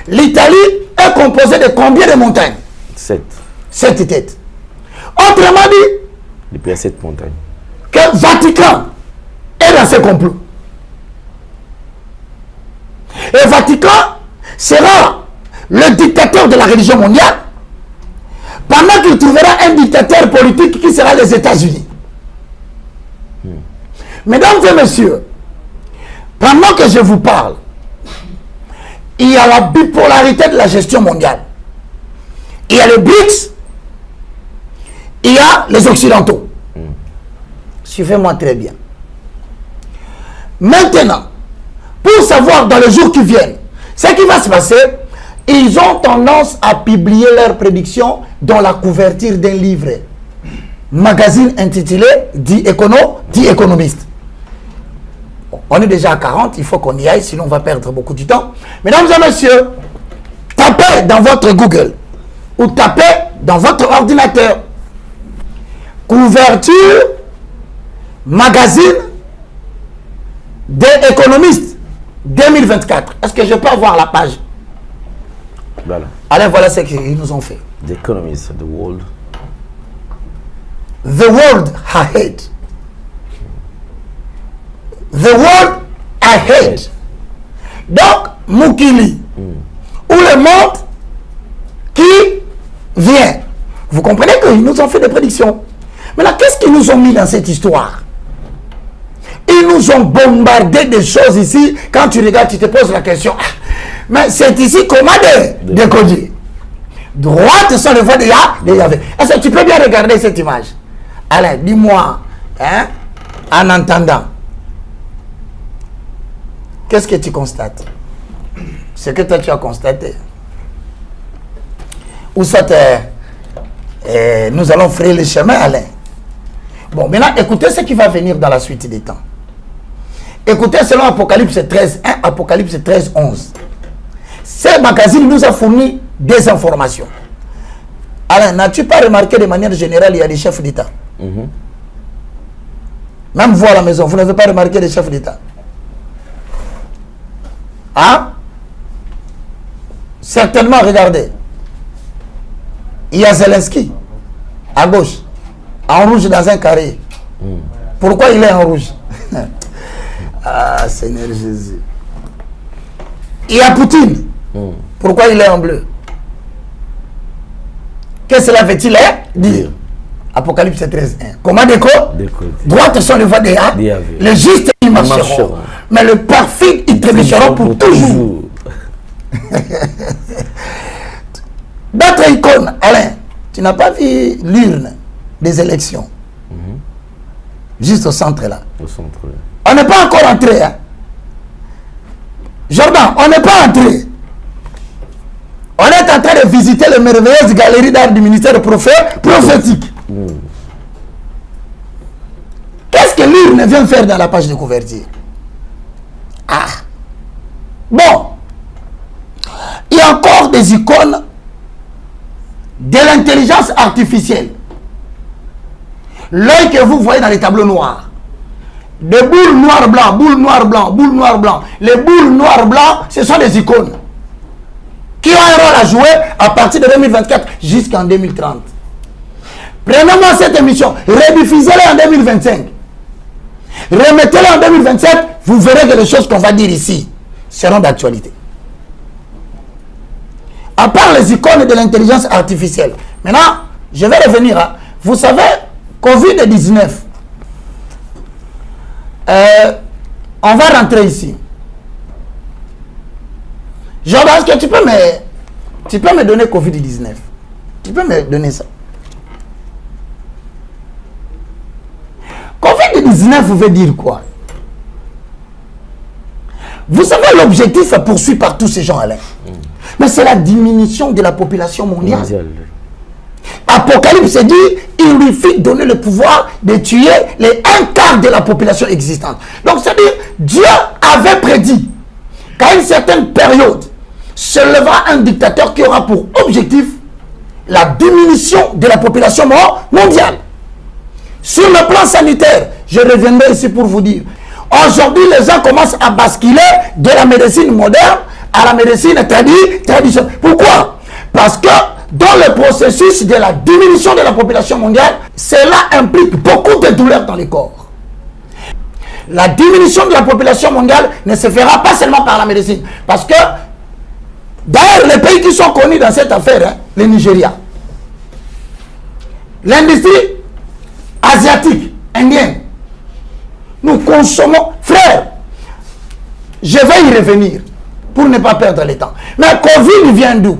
L'Italie est composée de combien de montagnes? 7 têtes. Autrement dit, il y a 7 montagnes. Que le Vatican est dans ce complot. Et le Vatican sera le dictateur de la religion mondiale pendant qu'il trouvera un dictateur politique qui sera les États-Unis. Mesdames et messieurs, pendant que je vous parle, il y a la bipolarité de la gestion mondiale. Il y a les BRICS, il y a les Occidentaux. Suivez-moi très bien. Maintenant, pour savoir dans les jours qui viennent ce qui va se passer, ils ont tendance à publier leurs prédictions dans la couverture d'un livre. Magazine intitulé dit économiste. On est déjà à 40, il faut qu'on y aille, sinon on va perdre beaucoup de temps. Mesdames et messieurs, tapez dans votre Google ou tapez dans votre ordinateur couverture magazine des économistes 2024. Est-ce que je peux avoir la page? Voilà. Allez, voilà ce qu'ils nous ont fait. The Economist, the world. The world ahead. The world ahead. Donc, Mukili, ou le monde qui vient. Vous comprenez qu'ils nous ont fait des prédictions. Maintenant, qu'est-ce qu'ils nous ont mis dans cette histoire? Ils nous ont bombardé des choses ici. Quand tu regardes, tu te poses la question. Mais c'est ici comment décoder. Droite sans le voie de Yahvé. Est-ce que tu peux bien regarder cette image? Allez, dis-moi, hein, en entendant. Qu'est-ce que tu constates? Ce que toi tu as constaté. Ou ça nous allons frayer le chemin, Alain. Bon, maintenant, écoutez ce qui va venir dans la suite des temps. Écoutez, selon Apocalypse 13, 1, Apocalypse 13, 11. Ce magazine nous a fourni des informations. Alain, n'as-tu pas remarqué de manière générale, il y a des chefs d'État? Même vous à la maison, vous n'avez pas remarqué des chefs d'État? Hein? Certainement, regardez. Il y a Zelensky, à gauche, en rouge dans un carré. Pourquoi il est en rouge? Ah, Seigneur Jésus. Il y a Poutine. Pourquoi il est en bleu? Qu'est-ce que cela veut-il dire? Apocalypse 13, 1. Comment décoder? Droite sont les voies des A, les justes ils marcheront. Mais le perfide ils trébucheront pour toujours. D'autres icônes, Alain, tu n'as pas vu l'urne des élections? Juste au centre là. Au centre. On n'est pas encore entré. Hein? Jordan, on n'est pas entré. On est en train de visiter les merveilleuses galeries d'art du ministère prophétique. Qu'est-ce que l'urne vient faire dans la page de couverture? Ah. Bon. Il y a encore des icônes de l'intelligence artificielle. L'œil que vous voyez dans les tableaux noirs. Des boules noir-blanc, boules noir-blanc, boules noir-blanc. Les boules noir-blanc, ce sont des icônes qui ont un rôle à jouer à partir de 2024 jusqu'en 2030. Prenez-moi cette émission, rediffusez-la en 2025. Remettez-la en 2027, vous verrez que les choses qu'on va dire ici seront d'actualité. À part les icônes de l'intelligence artificielle. Maintenant, je vais revenir à... Vous savez, Covid-19. On va rentrer ici. Jordan, est-ce que tu peux me donner Covid-19? Tu peux me donner ça? Covid-19 veut dire quoi? Vous savez l'objectif poursuivi par tous ces gens, Alain. Mais c'est la diminution de la population mondiale. Apocalypse dit, il lui fit donner le pouvoir de tuer les 1/4 de la population existante. Donc c'est-à-dire, Dieu avait prédit qu'à une certaine période, se levera un dictateur qui aura pour objectif la diminution de la population mondiale. Sur le plan sanitaire, je reviendrai ici pour vous dire, aujourd'hui les gens commencent à basculer de la médecine moderne à la médecine traditionnelle. Pourquoi? Parce que dans le processus de la diminution de la population mondiale, cela implique beaucoup de douleurs dans le corps. La diminution de la population mondiale ne se fera pas seulement par la médecine. Parce que, d'ailleurs, les pays qui sont connus dans cette affaire, hein, le Nigeria, l'industrie asiatique, indienne, nous consommons, frère, je vais y revenir pour ne pas perdre le temps. Mais Covid vient d'où?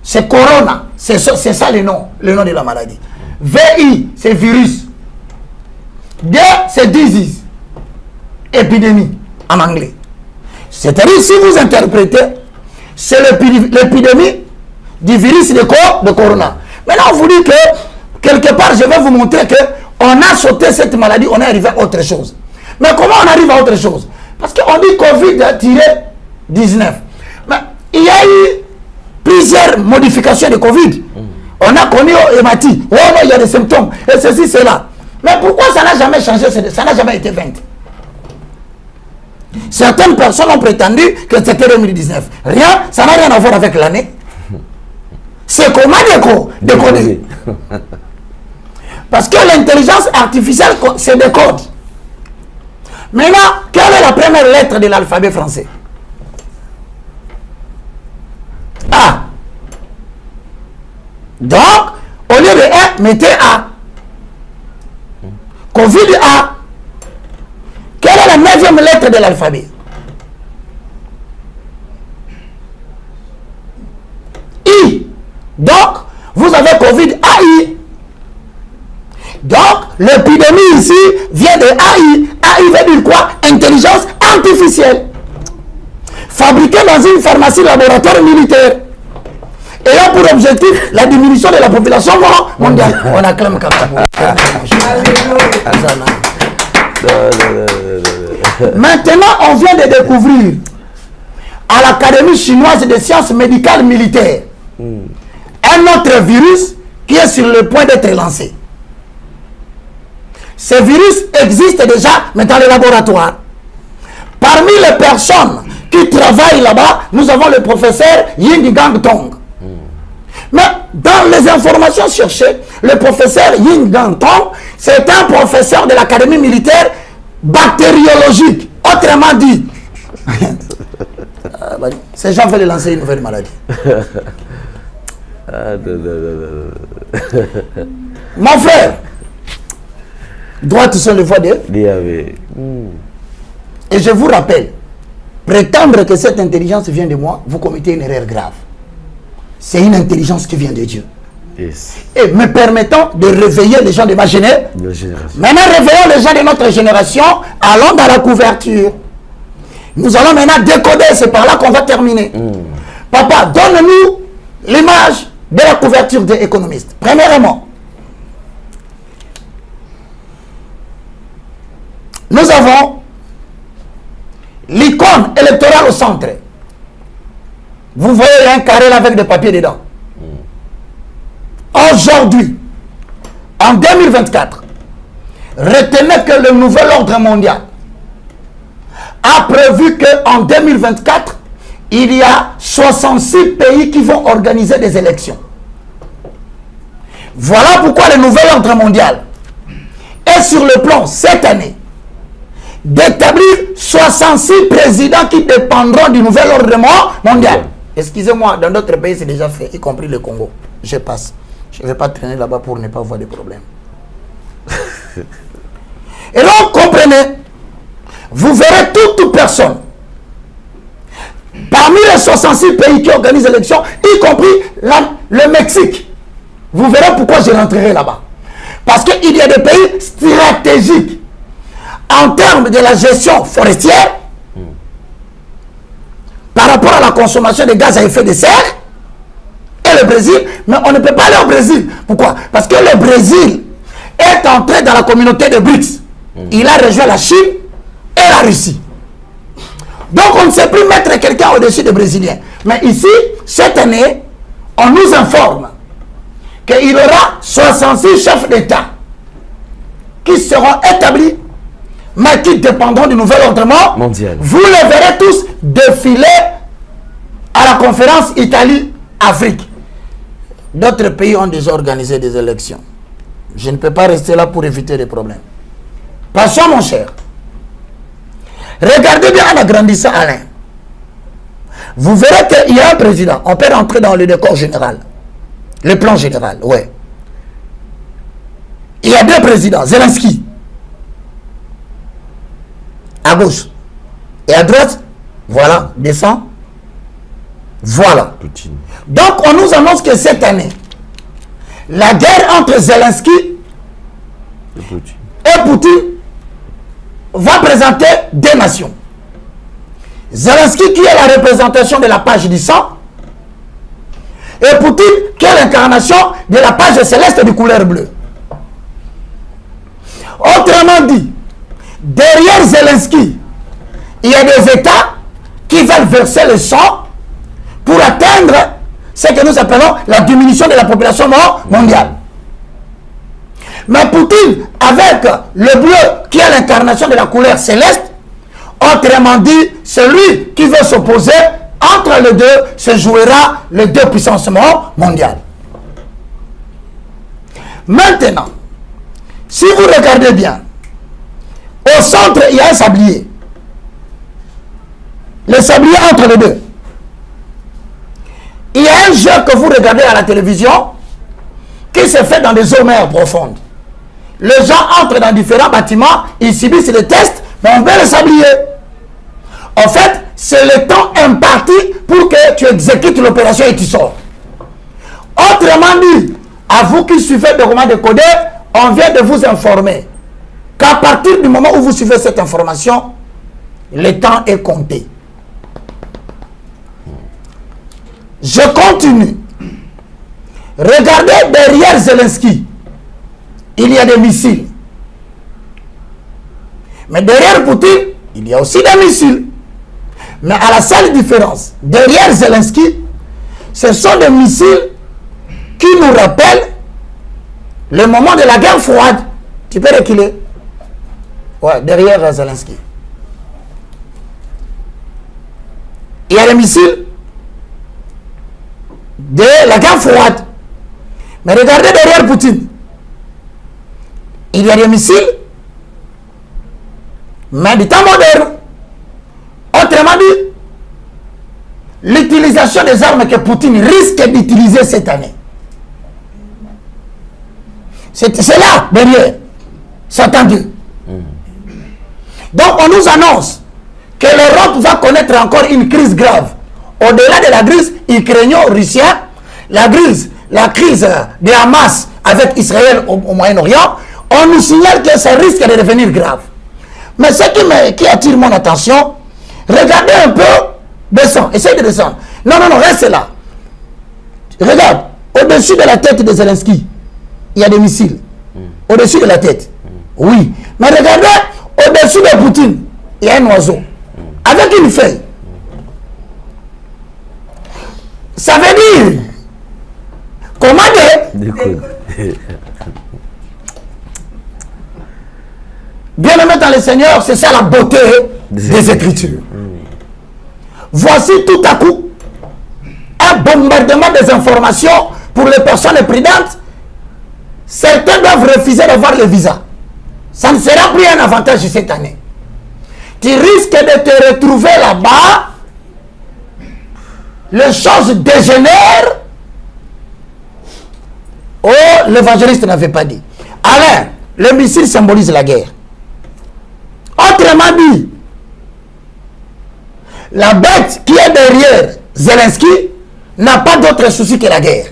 C'est Corona, c'est ça le nom de la maladie. VI, c'est virus. D, c'est disease, épidémie en anglais. C'est-à-dire, si vous interprétez, c'est l'épidémie du virus de Corona. Maintenant, on vous dit que, quelque part, je vais vous montrer que on a sauté cette maladie, on est arrivé à autre chose. Mais comment on arrive à autre chose? Parce qu'on dit Covid-19. Mais il y a eu plusieurs modifications de Covid. On a connu hématite. Oh non, il y a des symptômes. Et ceci, cela. Mais pourquoi ça n'a jamais changé? Ça n'a jamais été 20. Certaines personnes ont prétendu que c'était 2019. Rien, ça n'a rien à voir avec l'année. C'est comment décoder. Parce que l'intelligence artificielle, c'est des codes. Maintenant, quelle est la première lettre de l'alphabet français? A. Donc, au lieu de A, mettez A. Covid A. Quelle est la 9e lettre de l'alphabet? I. Donc, vous avez Covid AI. Donc, l'épidémie ici vient de AI. AI veut dire quoi? Intelligence artificielle. Fabriquée dans une pharmacie laboratoire militaire. ayant pour objectif la diminution de la population mondiale. On acclame Kakabou. Maintenant, on vient de découvrir à l'Académie chinoise des sciences médicales militaires un autre virus qui est sur le point d'être lancé. Ce virus existe déjà, mais dans les laboratoires. Parmi les personnes qui travaillent là-bas, nous avons le professeur Ying Gang Tong. Mais dans les informations cherchées, le professeur Ying Gang Tong, c'est un professeur de l'Académie militaire bactériologique. Autrement dit, ces gens veulent lancer une nouvelle maladie. Mon frère, droite sur le voie de... Et je vous rappelle, prétendre que cette intelligence vient de moi, vous commettez une erreur grave. C'est une intelligence qui vient de Dieu. Yes. Et me permettant de réveiller les gens de ma génération. Maintenant, réveillons les gens de notre génération, allons dans la couverture. Nous allons maintenant décoder, c'est par là qu'on va terminer. Papa, donne-nous l'image de la couverture des économistes. Premièrement, nous avons l'icône électorale au centre. Vous voyez un carré là avec des papiers dedans. Aujourd'hui, en 2024, retenez que le nouvel ordre mondial a prévu qu'en 2024, il y a 66 pays qui vont organiser des élections. Voilà pourquoi le nouvel ordre mondial est sur le plan cette année d'établir 66 présidents qui dépendront du nouvel ordre mondial. Excusez-moi, dans d'autres pays c'est déjà fait, y compris le Congo. Je passe. Je ne vais pas traîner là-bas pour ne pas avoir de problème. Et donc, comprenez, vous verrez toute personne, parmi les 66 pays qui organisent l'élection, y compris le Mexique. Vous verrez pourquoi je rentrerai là-bas. Parce qu'il y a des pays stratégiques en termes de la gestion forestière, par rapport à la consommation de gaz à effet de serre, et le Brésil, mais on ne peut pas aller au Brésil. Pourquoi? Parce que le Brésil est entré dans la communauté de BRICS. Il a rejoint la Chine et la Russie. Donc on ne sait plus mettre quelqu'un au-dessus des Brésiliens. Mais ici, cette année, on nous informe qu'il y aura 66 chefs d'État qui seront établis, mais qui dépendront du nouvel ordre mondial. Vous les verrez tous défiler à la conférence Italie-Afrique. D'autres pays ont déjà organisé des élections. Je ne peux pas rester là pour éviter des problèmes. Passons, mon cher. Regardez bien en agrandissant Alain. Vous verrez qu'il y a un président. On peut rentrer dans le décor général. Le plan général, ouais. Il y a deux présidents. Zelensky. À gauche. Et à droite, voilà, descend. Voilà. Poutine. Donc, on nous annonce que cette année, la guerre entre Zelensky et Poutine va présenter deux nations. Zelensky qui est la représentation de la page du sang et Poutine qui est l'incarnation de la page céleste de couleur bleue. Autrement dit, derrière Zelensky, il y a des États qui veulent verser le sang pour atteindre ce que nous appelons la diminution de la population mondiale. Mais Poutine, avec le bleu qui est l'incarnation de la couleur céleste, autrement dit, celui qui veut s'opposer, entre les deux, se jouera les deux puissances mondiales. Maintenant, si vous regardez bien, au centre, il y a un sablier. Le sablier entre les deux. Il y a un jeu que vous regardez à la télévision qui se fait dans des eaux mers profondes. Les gens entrent dans différents bâtiments, ils subissent les tests, mais on veut le sablier. En fait, c'est le temps imparti pour que tu exécutes l'opération et tu sors. Autrement dit, à vous qui suivez le roman décodé, on vient de vous informer qu'à partir du moment où vous suivez cette information, le temps est compté. Je continue. Regardez derrière Zelensky, il y a des missiles. Mais derrière Poutine, il y a aussi des missiles. Mais à la seule différence, derrière Zelensky, ce sont des missiles qui nous rappellent le moment de la guerre froide. Tu peux reculer. Ouais, derrière Zelensky. Il y a des missiles de la guerre froide. Mais regardez derrière Poutine. Il y a des missiles, mais du temps moderne. Autrement dit, l'utilisation des armes que Poutine risque d'utiliser cette année. C'est là, derrière. C'est attendu. Donc, on nous annonce que l'Europe va connaître encore une crise grave. Au-delà de la crise ukraino-russienne, la crise de Hamas avec Israël au Moyen-Orient, on nous signale que ça risque de devenir grave. Mais ce qui attire mon attention, regardez un peu, descends, essaye de descendre. Non, reste là. Regarde, au-dessus de la tête de Zelensky, il y a des missiles. Au-dessus de la tête. Oui. Mais regardez, au-dessus de Poutine, il y a un oiseau. Avec une feuille. Ça veut dire, comment dire, bien-aimé dans le Seigneur, c'est ça la beauté des Écritures. Voici tout à coup un bombardement des informations pour les personnes prudentes. Certains doivent refuser d'avoir le visa. Ça ne sera plus un avantage cette année. Tu risques de te retrouver là-bas. Les choses dégénèrent. Oh, l'évangéliste n'avait pas dit. Alors, le missile symbolise la guerre. Autrement dit, la bête qui est derrière Zelensky n'a pas d'autre souci que la guerre.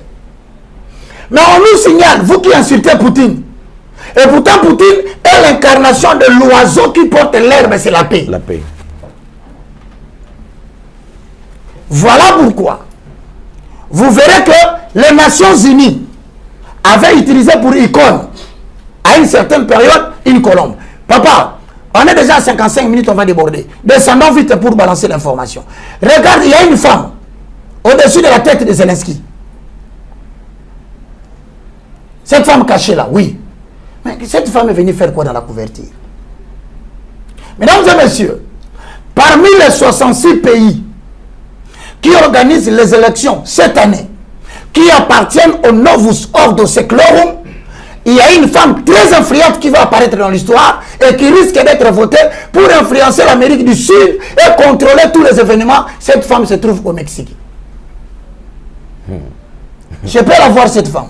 Mais on nous signale, vous qui insultez Poutine, et pourtant Poutine est l'incarnation de l'oiseau qui porte l'herbe, c'est la paix. La paix. Voilà pourquoi vous verrez que les Nations Unies avaient utilisé pour icône, à une certaine période, une colombe. Papa, on est déjà à 55 minutes, on va déborder. Descendons vite pour balancer l'information. Regarde, il y a une femme au-dessus de la tête de Zelensky. Cette femme cachée là, oui. Mais cette femme est venue faire quoi dans la couverture? Mesdames et messieurs, parmi les 66 pays qui organisent les élections cette année, qui appartiennent au Novus Ordo Seclorum, il y a une femme très influente qui va apparaître dans l'histoire et qui risque d'être votée pour influencer l'Amérique du Sud et contrôler tous les événements. Cette femme se trouve au Mexique. Je peux la voir, cette femme.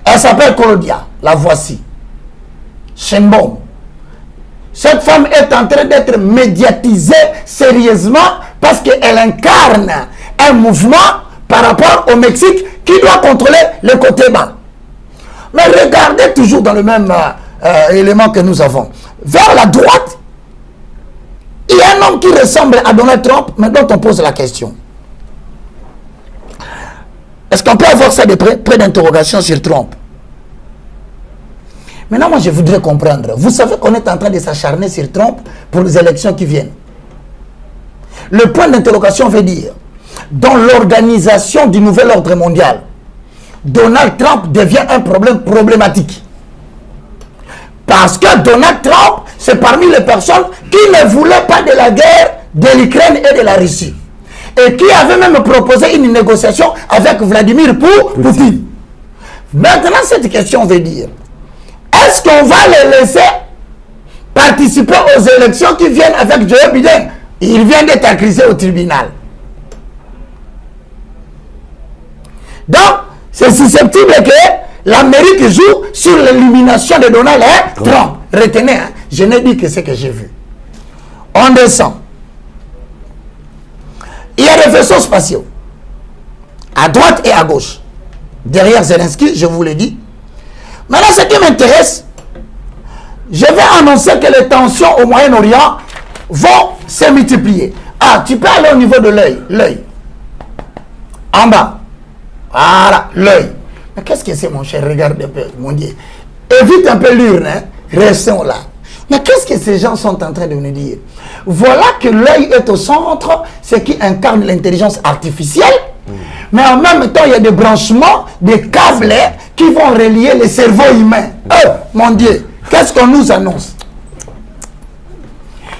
Elle s'appelle Claudia, la voici. Sheinbaum. Cette femme est en train d'être médiatisée sérieusement parce qu'elle incarne un mouvement par rapport au Mexique qui doit contrôler le côté bas. Mais regardez toujours dans le même élément que nous avons. Vers la droite, il y a un homme qui ressemble à Donald Trump, mais dont on pose la question. Est-ce qu'on peut avoir ça de près d'interrogation sur Trump? Maintenant, moi, je voudrais comprendre. Vous savez qu'on est en train de s'acharner sur Trump pour les élections qui viennent. Le point d'interrogation veut dire, dans l'organisation du nouvel ordre mondial, Donald Trump devient un problème problématique. Parce que Donald Trump, c'est parmi les personnes qui ne voulaient pas de la guerre de l'Ukraine et de la Russie. Et qui avait même proposé une négociation avec Vladimir Poutine. Maintenant, cette question veut dire, est-ce qu'on va les laisser participer aux élections qui viennent avec Joe Biden? Il vient d'être accusé au tribunal. Donc, c'est susceptible que l'Amérique joue sur l'élimination de Donald Trump. Retenez, hein, je n'ai dit que ce que j'ai vu. On descend. Il y a des vaisseaux spatiaux. À droite et à gauche. Derrière Zelensky, je vous l'ai dit. Maintenant, ce qui m'intéresse, je vais annoncer que les tensions au Moyen-Orient vont se multiplier. Ah, tu peux aller au niveau de l'œil. L'œil. En bas. Voilà, l'œil. Mais qu'est-ce que c'est, mon cher? Regarde un peu, mon Dieu. Évite un peu l'urne, hein? Restons là. Mais qu'est-ce que ces gens sont en train de nous dire? Voilà que l'œil est au centre, ce qui incarne l'intelligence artificielle. Mais en même temps, il y a des branchements, des câbles qui vont relier les cerveaux humains. Mon Dieu, qu'est-ce qu'on nous annonce?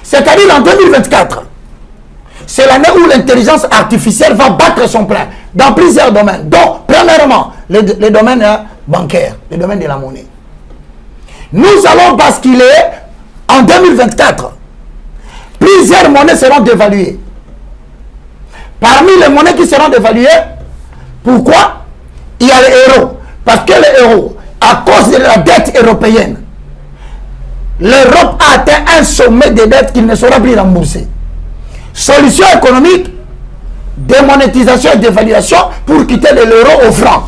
C'est-à-dire en 2024, c'est l'année où l'intelligence artificielle va battre son plein dans plusieurs domaines. Donc, premièrement, les domaines bancaires, les domaines de la monnaie. Nous allons basculer en 2024. Plusieurs monnaies seront dévaluées. Parmi les monnaies qui seront dévaluées, pourquoi? Il y a l'euro. Parce que l'euro, à cause de la dette européenne, l'Europe a atteint un sommet de dettes qu'il ne sera plus remboursé. Solution économique, démonétisation et dévaluation pour quitter de l'euro au franc.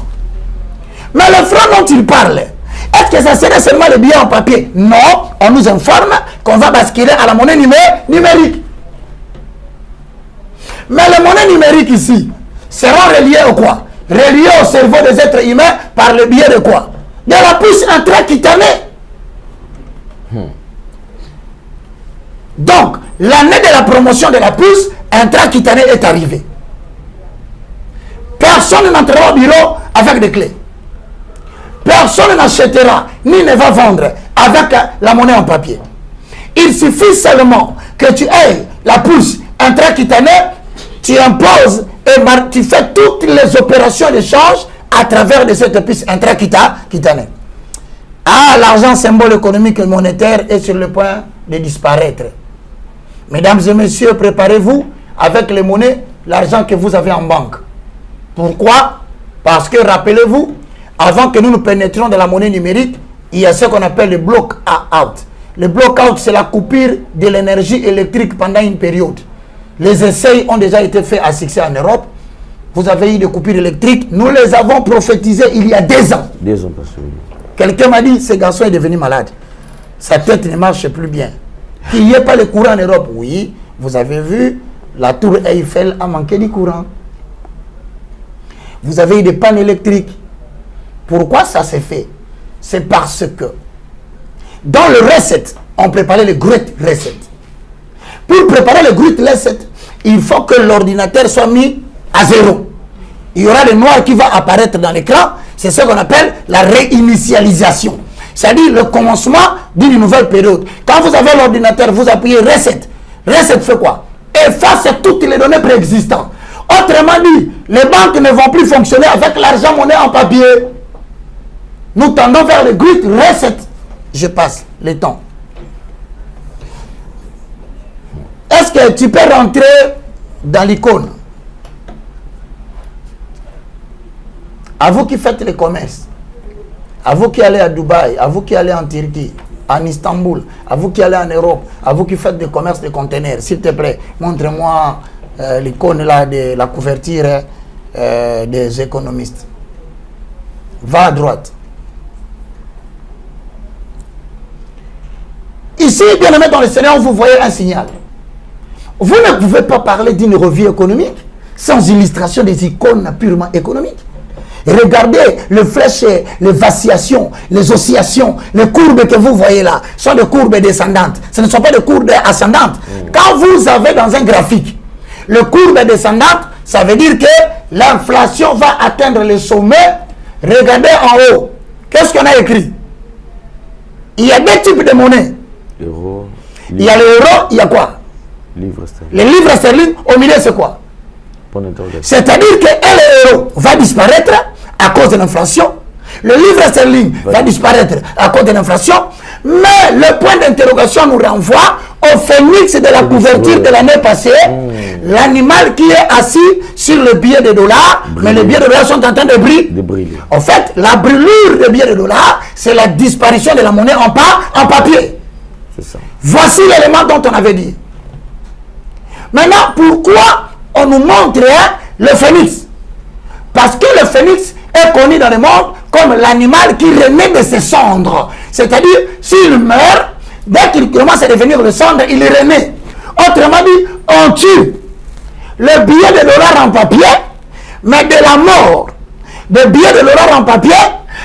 Mais le franc dont il parle, est-ce que ça serait seulement le billet en papier? Non, on nous informe qu'on va basculer à la monnaie numérique. Mais les monnaies numériques ici seront reliées au quoi? Reliées au cerveau des êtres humains par le biais de quoi? De la puce intracutanée. Donc, l'année de la promotion de la puce intracutanée est arrivée. Personne n'entrera au bureau avec des clés. Personne n'achètera ni ne va vendre avec la monnaie en papier. Il suffit seulement que tu aies la puce intracutanée, tu imposes et tu fais toutes les opérations d'échange à travers de cette puce intracutanée. Ah, l'argent symbole économique et monétaire est sur le point de disparaître. Mesdames et messieurs, préparez-vous avec les monnaies, l'argent que vous avez en banque. Pourquoi? Parce que, rappelez-vous, avant que nous nous pénétrions dans la monnaie numérique, il y a ce qu'on appelle le block-out. Le block-out, c'est la coupure de l'énergie électrique pendant une période. Les essais ont déjà été faits à succès en Europe. Vous avez eu des coupures électriques. Nous les avons prophétisées il y a 2 ans. 2 ans, parce que... Quelqu'un m'a dit, ce garçon est devenu malade. Sa tête ne marche plus bien. Qu'il n'y ait pas le courant en Europe. Oui, vous avez vu, la tour Eiffel a manqué du courant. Vous avez eu des pannes électriques. Pourquoi ça s'est fait? C'est parce que dans le reset, on préparait le Great Reset. Pour préparer le Great Reset, il faut que l'ordinateur soit mis à 0. Il y aura le noir qui va apparaître dans l'écran. C'est ce qu'on appelle la réinitialisation. C'est-à-dire le commencement d'une nouvelle période. Quand vous avez l'ordinateur, vous appuyez Reset. Reset fait quoi? Efface toutes les données préexistantes. Autrement dit, les banques ne vont plus fonctionner avec l'argent monnaie en papier. Nous tendons vers le Great Reset. Je passe le temps. Est-ce que tu peux rentrer dans l'icône? À vous qui faites les commerces, à vous qui allez à Dubaï, à vous qui allez en Turquie, en Istanbul, à vous qui allez en Europe, à vous qui faites des commerces de conteneurs, s'il te plaît, montre-moi l'icône là de la couverture des économistes. Va à droite. Ici, bien aimé dans le Seigneur, vous voyez un signal. Vous ne pouvez pas parler d'une revue économique sans illustration des icônes purement économiques. Regardez les flèches, les vaccillations, les oscillations, les courbes que vous voyez là sont des courbes descendantes. Ce ne sont pas des courbes ascendantes. Quand vous avez dans un graphique le courbe descendante, ça veut dire que l'inflation va atteindre le sommet. Regardez en haut. Qu'est-ce qu'on a écrit? Il y a 2 types de monnaies. Euro, il y a l'euro, il y a quoi? Livre sterling. Les livres sterling, au milieu, c'est quoi? C'est-à-dire que l'euro va disparaître à cause de l'inflation. Le livre sterling va disparaître à cause de l'inflation. Mais le point d'interrogation nous renvoie au phénix de la couverture de l'année passée. L'animal qui est assis sur le billet de dollars. Mais les billets de dollars sont en train de briller. En fait, la brûlure des billets de dollars, c'est la disparition de la monnaie en papier. C'est ça. Voici l'élément dont on avait dit. Maintenant, pourquoi on nous montre le phénix? Parce que le phénix est connu dans le monde comme l'animal qui renaît de ses cendres. C'est-à-dire, s'il meurt, dès qu'il commence à devenir le cendre, il renaît. Autrement dit, on tue le billet de dollars en papier, mais de la mort des billets de l'euro en papier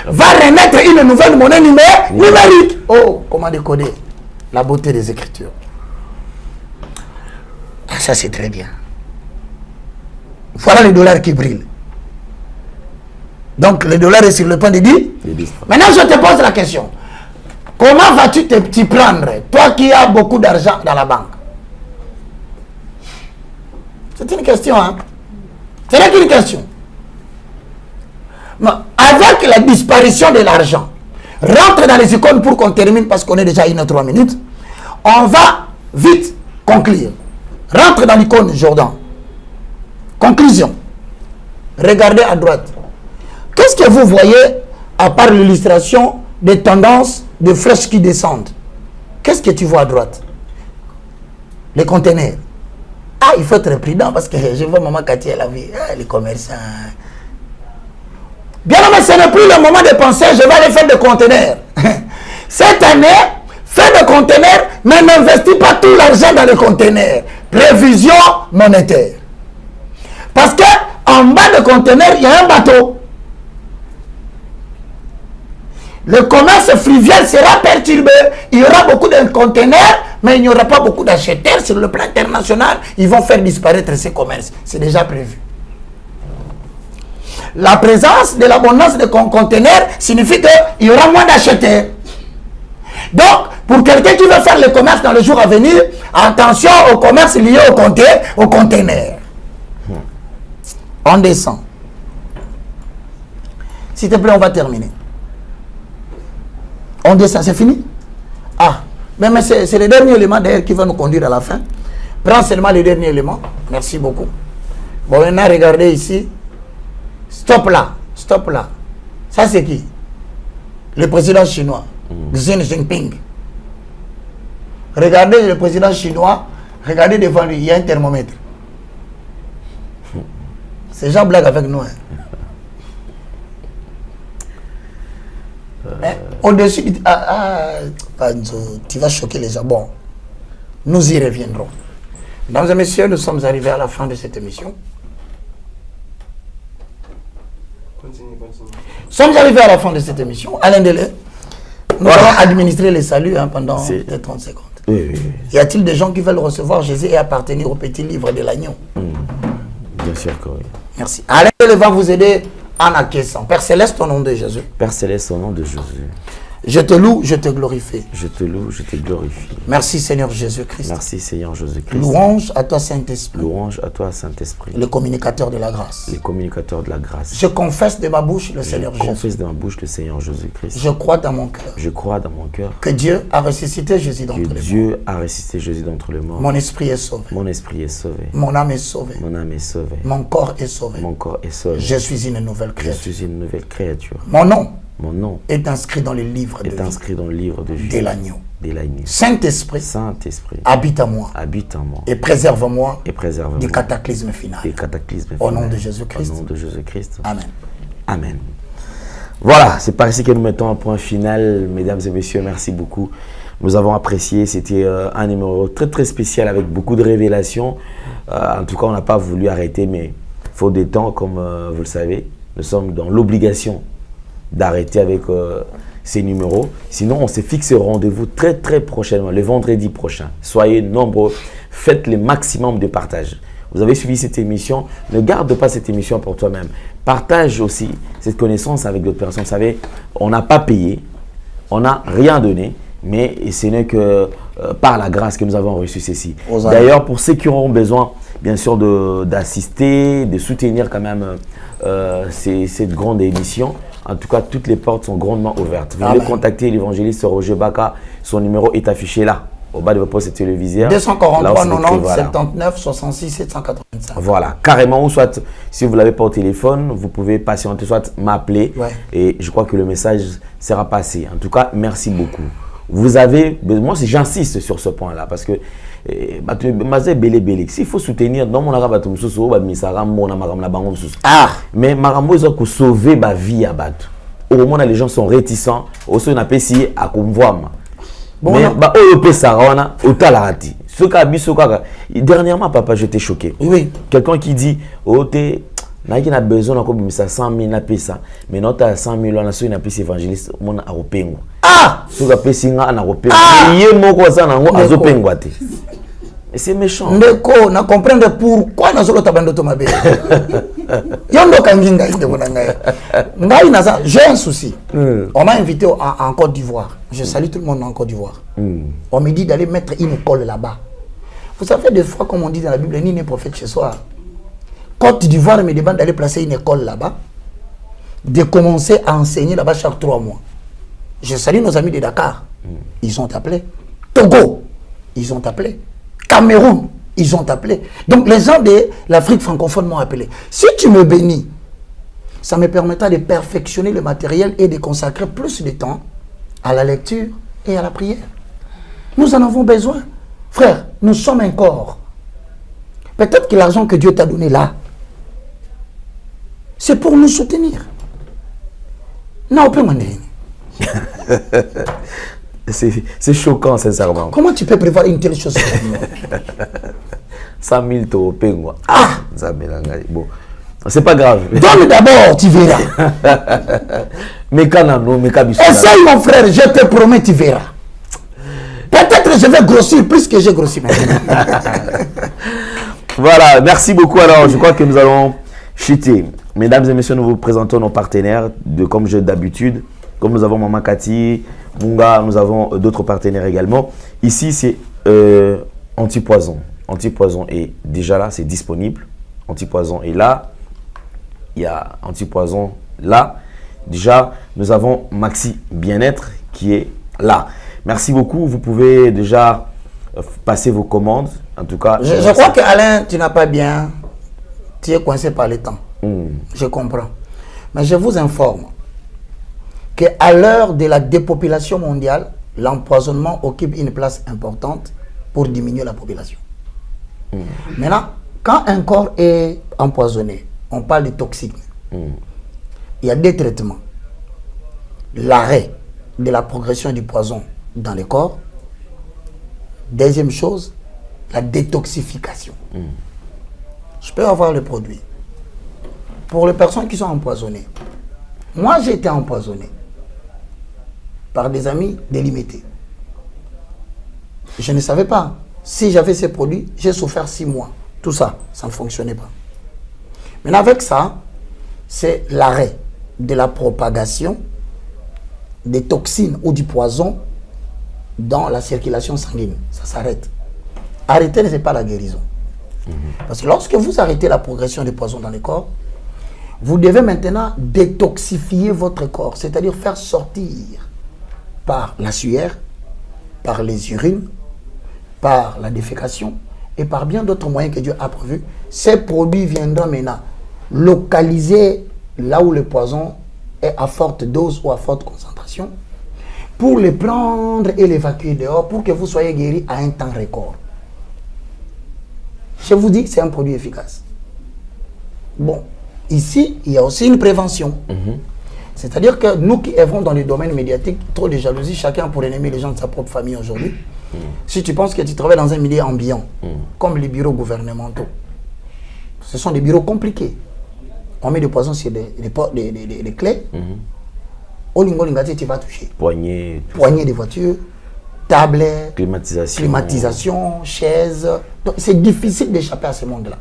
va renaître une nouvelle monnaie numérique. Oh, comment décoder la beauté des Écritures. Ah, ça c'est très bien. Voilà le dollar qui brille. Donc le dollar est sur le point de dire. Maintenant je te pose la question. Comment vas-tu t'y prendre, toi qui as beaucoup d'argent dans la banque? C'est une question, hein? C'est n'est qu'une question. Mais avec la disparition de l'argent, rentre dans les icônes pour qu'on termine parce qu'on est déjà à 1 ou 3 minutes. On va vite conclure. Rentre dans l'icône Jordan. Conclusion. Regardez à droite. Qu'est-ce que vous voyez à part l'illustration des tendances de flèches qui descendent? Qu'est-ce que tu vois à droite? Les conteneurs. Ah, il faut être prudent parce que je vois maman Cathy, elle a vu les commerçants. Bien, mais ce n'est plus le moment de penser, je vais aller faire des conteneurs. Cette année, fais des conteneurs, mais n'investis pas tout l'argent dans les conteneurs. Prévision monétaire. Parce que en bas de conteneurs, il y a un bateau. Le commerce fluvial sera perturbé. Il y aura beaucoup de conteneurs, mais il n'y aura pas beaucoup d'acheteurs sur le plan international. Ils vont faire disparaître ces commerces. C'est déjà prévu. La présence de l'abondance de conteneurs signifie qu'il y aura moins d'acheteurs. Donc, pour quelqu'un qui veut faire le commerce dans le jour à venir, attention au commerce lié au conteneurs. On descend. S'il te plaît, on va terminer. On descend, c'est fini? Ah, mais c'est le dernier élément d'ailleurs qui va nous conduire à la fin. Prends seulement le dernier élément. Merci beaucoup. Bon, maintenant, regardez ici. Stop là. Stop là. Ça, c'est qui? Le président chinois, Xi Jinping. Regardez le président chinois. Regardez devant lui, il y a un thermomètre. Ces gens blaguent avec nous. Hein. Au-dessus, tu vas choquer les gens. Bon, nous y reviendrons. Mesdames et messieurs, nous sommes arrivés à la fin de cette émission. Continue. Nous sommes arrivés à la fin de cette émission. Alain Delay, nous allons administrer les saluts pendant 30 secondes. Oui. Y a-t-il des gens qui veulent recevoir Jésus et appartenir au petit livre de l'agneau? Bien sûr que oui. Merci. Alain Delay va vous aider en acquiesçant. Père Céleste, au nom de Jésus. Père Céleste, au nom de Jésus. Je te loue, je te glorifie. Je te loue, je te glorifie. Merci Seigneur Jésus-Christ. Merci Seigneur Jésus-Christ. Louange à toi Saint-Esprit. Louange à toi Saint-Esprit. Le communicateur de la grâce. Les communicateurs de la grâce. Je confesse de ma bouche le Seigneur Jésus. Je confesse de ma bouche le Seigneur Jésus-Christ. Je crois dans mon cœur. Je crois dans mon cœur. Que Dieu a ressuscité Jésus d'entre les morts. Dieu a ressuscité Jésus d'entre les morts. Mon esprit est sauvé. Mon esprit est sauvé. Mon âme est sauvée. Mon âme est sauvée. Mon corps est sauvé. Mon corps est sauvé. Je suis une nouvelle Je créature. suis une nouvelle créature. Mon nom Mon nom est inscrit dans le livre de est vie inscrit dans le livre de vie de l'agneau. de l'agneau. Saint-Esprit, Saint-Esprit, habite à moi habite en moi et préserve-moi et préserve-moi du cataclysme final. des cataclysmes Au nom finaux. de Jésus-Christ. Au nom de Jésus-Christ. Amen. Amen. Voilà, c'est par ici que nous mettons un point final. Mesdames et messieurs, merci beaucoup. Nous avons apprécié. C'était un numéro très très spécial avec beaucoup de révélations. En tout cas, on n'a pas voulu arrêter, mais faute de temps, comme vous le savez, nous sommes dans l'obligation d'arrêter avec ces numéros. Sinon, on se fixe rendez-vous très très prochainement, le vendredi prochain. Soyez nombreux, faites le maximum de partage. Vous avez suivi cette émission, ne garde pas cette émission pour toi-même. Partage aussi cette connaissance avec d'autres personnes. Vous savez, on n'a pas payé, on n'a rien donné, mais ce n'est que par la grâce que nous avons reçu ceci. D'ailleurs, pour ceux qui auront besoin, bien sûr, d'assister, de soutenir quand même cette grande émission, en tout cas, toutes les portes sont grandement ouvertes. Venez contacter l'évangéliste Roger Baka. Son numéro est affiché là, au bas de votre poste téléviseur. 243 90 79 66 785. Voilà, carrément. Ou soit, si vous ne l'avez pas au téléphone, vous pouvez patienter, soit m'appeler. Ouais. Et je crois que le message sera passé. En tout cas, merci beaucoup. Vous avez, moi j'insiste sur ce point-là parce que s'il faut soutenir dans mon arabe mais marambo ils ont sauvé ma vie à battre. Au moment où les gens sont réticents, aussi on appelle si à convoiement. Mais bah au Sarana au Talarati. Ce cas dernièrement papa j'étais choqué. Oui. Quelqu'un qui dit oh qui a besoin de 100 000 na pesa, mais non t'as 100 000 na so na pesa évangéliste mon a opengo. Ah! So ka pesa nga na opengo. Yé moko za nango azopengo te. Mais c'est méchant. Ndeko na comprendre pourquoi na solo tabando to mabe. Yondo kanginga inde bonanga. Ngai na ça, j'ai un souci. On m'a invité en Côte d'Ivoire. Je salue tout le monde en Côte d'Ivoire. On me dit d'aller mettre une école là-bas. Vous savez des fois comme on dit dans la Bible, ni n'est prophète chez soi. Côte d'Ivoire me demande d'aller placer une école là-bas, de commencer à enseigner là-bas chaque 3 mois. Je salue nos amis de Dakar. Ils ont appelé. Togo, ils ont appelé. Cameroun, ils ont appelé. Donc les gens de l'Afrique francophone m'ont appelé. Si tu me bénis, ça me permettra de perfectionner le matériel et de consacrer plus de temps à la lecture et à la prière. Nous en avons besoin. Frère, nous sommes un corps. Peut-être que l'argent que Dieu t'a donné là, c'est pour nous soutenir. Non, on peut m'en dire. C'est choquant, sincèrement. Comment tu peux prévoir une telle chose? 100 000 to pengwa. Ah! Bon. C'est pas grave. Donne d'abord, tu verras. Mais quand essaye mon frère, je te promets, tu verras. Peut-être je vais grossir plus que j'ai grossi maintenant. Voilà, merci beaucoup. Alors, je crois que nous allons chuter. Mesdames et messieurs, nous vous présentons nos partenaires, comme j'ai d'habitude. Comme nous avons Maman Cathy, Munga, nous avons d'autres partenaires également. Ici, c'est Antipoison. Antipoison est déjà là, c'est disponible. Antipoison est là. Il y a Antipoison là. Déjà, nous avons Maxi Bien-être qui est là. Merci beaucoup. Vous pouvez déjà passer vos commandes. En tout cas, je crois que Alain, tu n'as pas bien. Tu es coincé par le temps. Je comprends. Mais je vous informe qu'à l'heure de la dépopulation mondiale, l'empoisonnement occupe une place importante pour diminuer la population. Maintenant, quand un corps est empoisonné, on parle de toxiques. Il y a des traitements. L'arrêt de la progression du poison dans le corps. Deuxième chose, la détoxification. Je peux avoir le produit. Pour les personnes qui sont empoisonnées, moi j'ai été empoisonné par des amis délimités. Je ne savais pas. Si j'avais ces produits, j'ai souffert 6 mois. Tout ça, ça ne fonctionnait pas. Maintenant avec ça, c'est l'arrêt de la propagation des toxines ou du poison dans la circulation sanguine. Ça s'arrête. Arrêter n'est pas la guérison. Parce que lorsque vous arrêtez la progression des poisons dans le corps, vous devez maintenant détoxifier votre corps, c'est-à-dire faire sortir par la sueur, par les urines, par la défécation et par bien d'autres moyens que Dieu a prévus. Ces produits viendront maintenant localiser là où le poison est à forte dose ou à forte concentration pour les prendre et l'évacuer dehors pour que vous soyez guéri à un temps record. Je vous dis que c'est un produit efficace. Bon, ici, il y a aussi une prévention. C'est-à-dire que nous qui œuvrons dans le domaine médiatique, trop de jalousie, chacun pour aimer les gens de sa propre famille aujourd'hui. Si tu penses que tu travailles dans un milieu ambiant, comme les bureaux gouvernementaux, ce sont des bureaux compliqués. On met des poisons sur des clés. Au Lingolingati, tu vas toucher. Poignée de voitures, tablets, climatisation, chaises. Donc c'est difficile d'échapper à ce monde-là.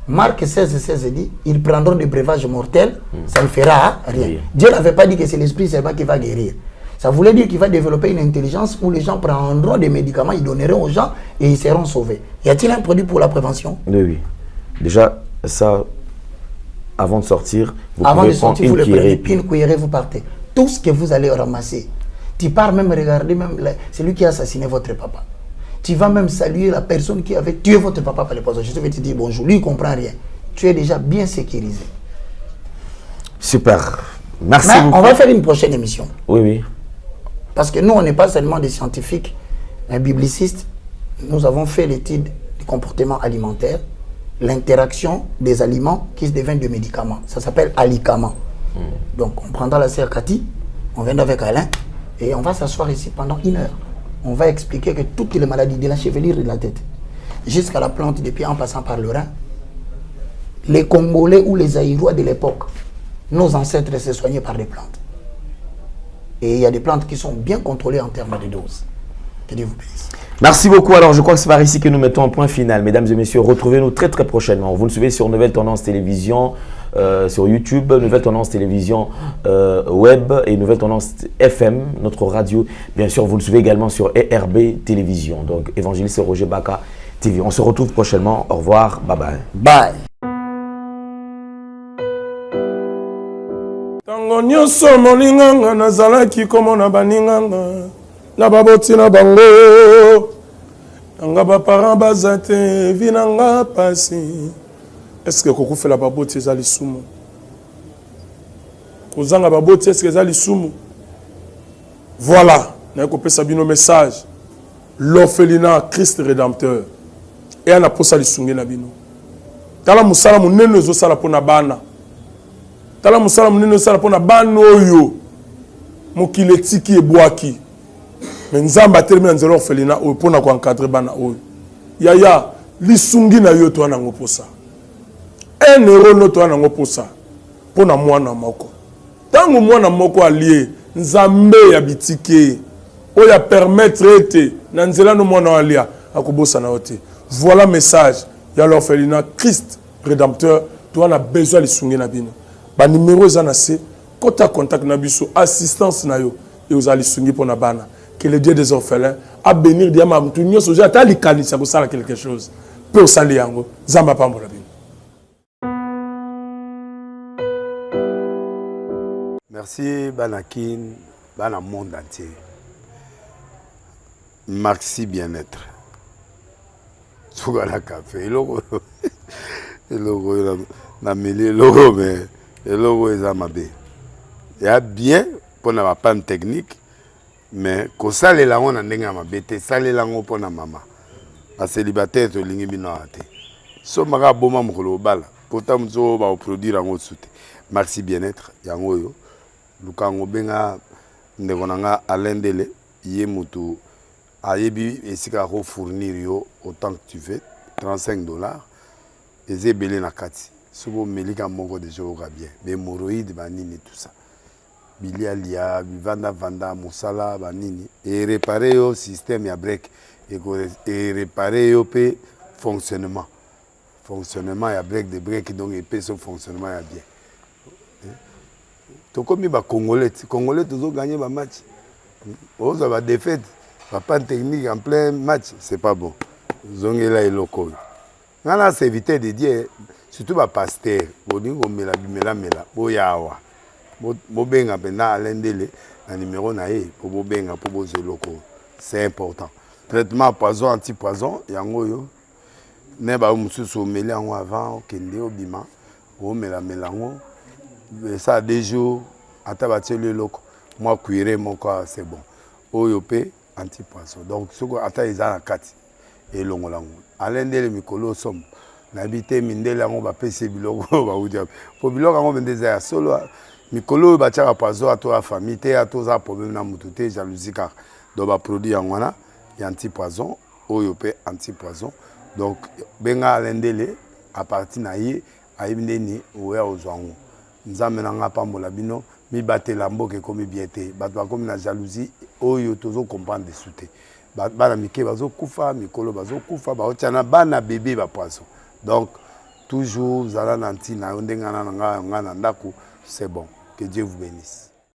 Marc 16 dit, ils prendront des breuvages mortels, ça ne fera rien. Oui. Dieu n'avait pas dit que c'est l'esprit seulement qui va guérir. Ça voulait dire qu'il va développer une intelligence où les gens prendront des médicaments, ils donneront aux gens et ils seront sauvés. Y a-t-il un produit pour la prévention? Oui. Déjà, ça, avant de sortir, vous pouvez prendre une cuillerée. Une cuillerée, vous partez. Tout ce que vous allez ramasser, tu pars même regarder même celui qui a assassiné votre papa. Tu vas même saluer la personne qui avait tué votre papa par les poisons. Je vais te dire bonjour, lui il ne comprend rien. Tu es déjà bien sécurisé. Super. Merci beaucoup. On va faire une prochaine émission. Oui. Parce que nous, on n'est pas seulement des scientifiques, un biblicistes. Nous avons fait l'étude du comportement alimentaire, l'interaction des aliments qui se deviennent des médicaments. Ça s'appelle alicament. Donc, on prendra la sœur Cathy, on viendra avec Alain, et on va s'asseoir ici pendant 1 heure. On va expliquer que toutes les maladies de la chevelure et de la tête, jusqu'à la plante des pieds en passant par le rein, les Congolais ou les Aïrois de l'époque, nos ancêtres se soignaient par des plantes. Et il y a des plantes qui sont bien contrôlées en termes de doses. Que Dieu vous bénisse. Merci beaucoup. Alors, je crois que c'est par ici que nous mettons un point final. Mesdames et messieurs, retrouvez-nous très très prochainement. Vous nous suivez sur Nouvelle Tendance Télévision, sur YouTube, Nouvelle Tendance Télévision Web et Nouvelle Tendance FM, notre radio. Bien sûr, vous nous suivez également sur ERB Télévision. Donc, Évangéliste Roger Baka TV. On se retrouve prochainement. Au revoir. Bye bye. Bye. Tango nyonso molinganga nazalaki komona baninganga na baboti na bango nanga baparent baza te vi nanga pasi. Est-ce que kokufela baboti eza lisumu? Kozanga baboti est-ce que eza lisumu? Voilà, na kopesa bino message. L'orphelinat Christ rédempteur. Et ana posa lisungi na bino. Tala musala munene ezosala pona bana. Tala musala munene ezosala pona bana oyo mokili etiki ebwaki. Mais nzamba termine nzelo orphelinat oyo pona ko encadrer bana oyo. Yaya lisungi na yo to nango posa. Un euro no to nango posa. Pona mwana moko. Tango mwana moko allié nzambe ya bitike oya permettre ete na nzela no mwana alia akobosa na ote. Voilà message ya l'orphelinat Christ rédempteur. Tu as besoin de lisungi na bino. Ba numéro za na se kota contact na biso assistance na yo et aux lisungi pona bana. Que le Dieu des orphelins a bénir diama mtu nyoso ja ta likanisa ko sala quelque chose. Pe osali yango zamba pambola bino. Merci Banakin, Bana monde entier. Merci bien-être. Sougana café, logo na mêlé logo mais logo est amabé. Il y a bien pour la panne technique mais ko sale la on ndenge amabé te sale la ngo pour na mama. A célibataire to lingi bino ate. So maka boma mukolo bala. Pourtant mzo ba produire ngo soute. Merci bien-être yango yo. Lukango benga ndeko nanga alendele ye mutu ayebi esika ko fournir yo autant que tu veux $35 ezebele na kati sobo melika moko de joga bien l'hémorroïde banini tout ça bilialia vanda musala banini et réparer yo système ya break et réparer yo pe fonctionnement ya break de break donc et pe son fonctionnement ya bien. Tokomi ba congolais toujours gagner ba match. On va défaite, pas technique en plein match, c'est pas bon. Zongela et loko. Ngana c'est éviter de dire surtout ba pasteur, boningo mela boyawa. Bo benga pena alendele na numéro na ye pour bo benga pour bo loko. C'est important. Traitement poison anti-poison yango yo. Ne ba mususu meli yango avant kende obima. O mela ngo. Ça des jours à tabater le loco moi cuire mon corps c'est bon oyopé anti-poisson donc ce que ata izana kati et longolango alendele mikolo som nabité mindela ngo ba pese biloko ba udia po biloko ngo bendeza solo mikolo ba tchaka poisson à toi famille te à toi problème na mututé jalousie car do ba produit ngwana ya anti-poisson oyopé anti-poisson donc benga alendele à partir na ye ayibindeni oya ozwango nzambe nanga pambola bino mi batela mboke komi biete bato bakomi na jalousie oyo tozo comprendre de souté bana mike bazo kufa mikolo bazo kufa baotiana bana bébé ba poisson donc toujours zala nanti na ndengana nga na ndako c'est bon que Dieu vous bénisse.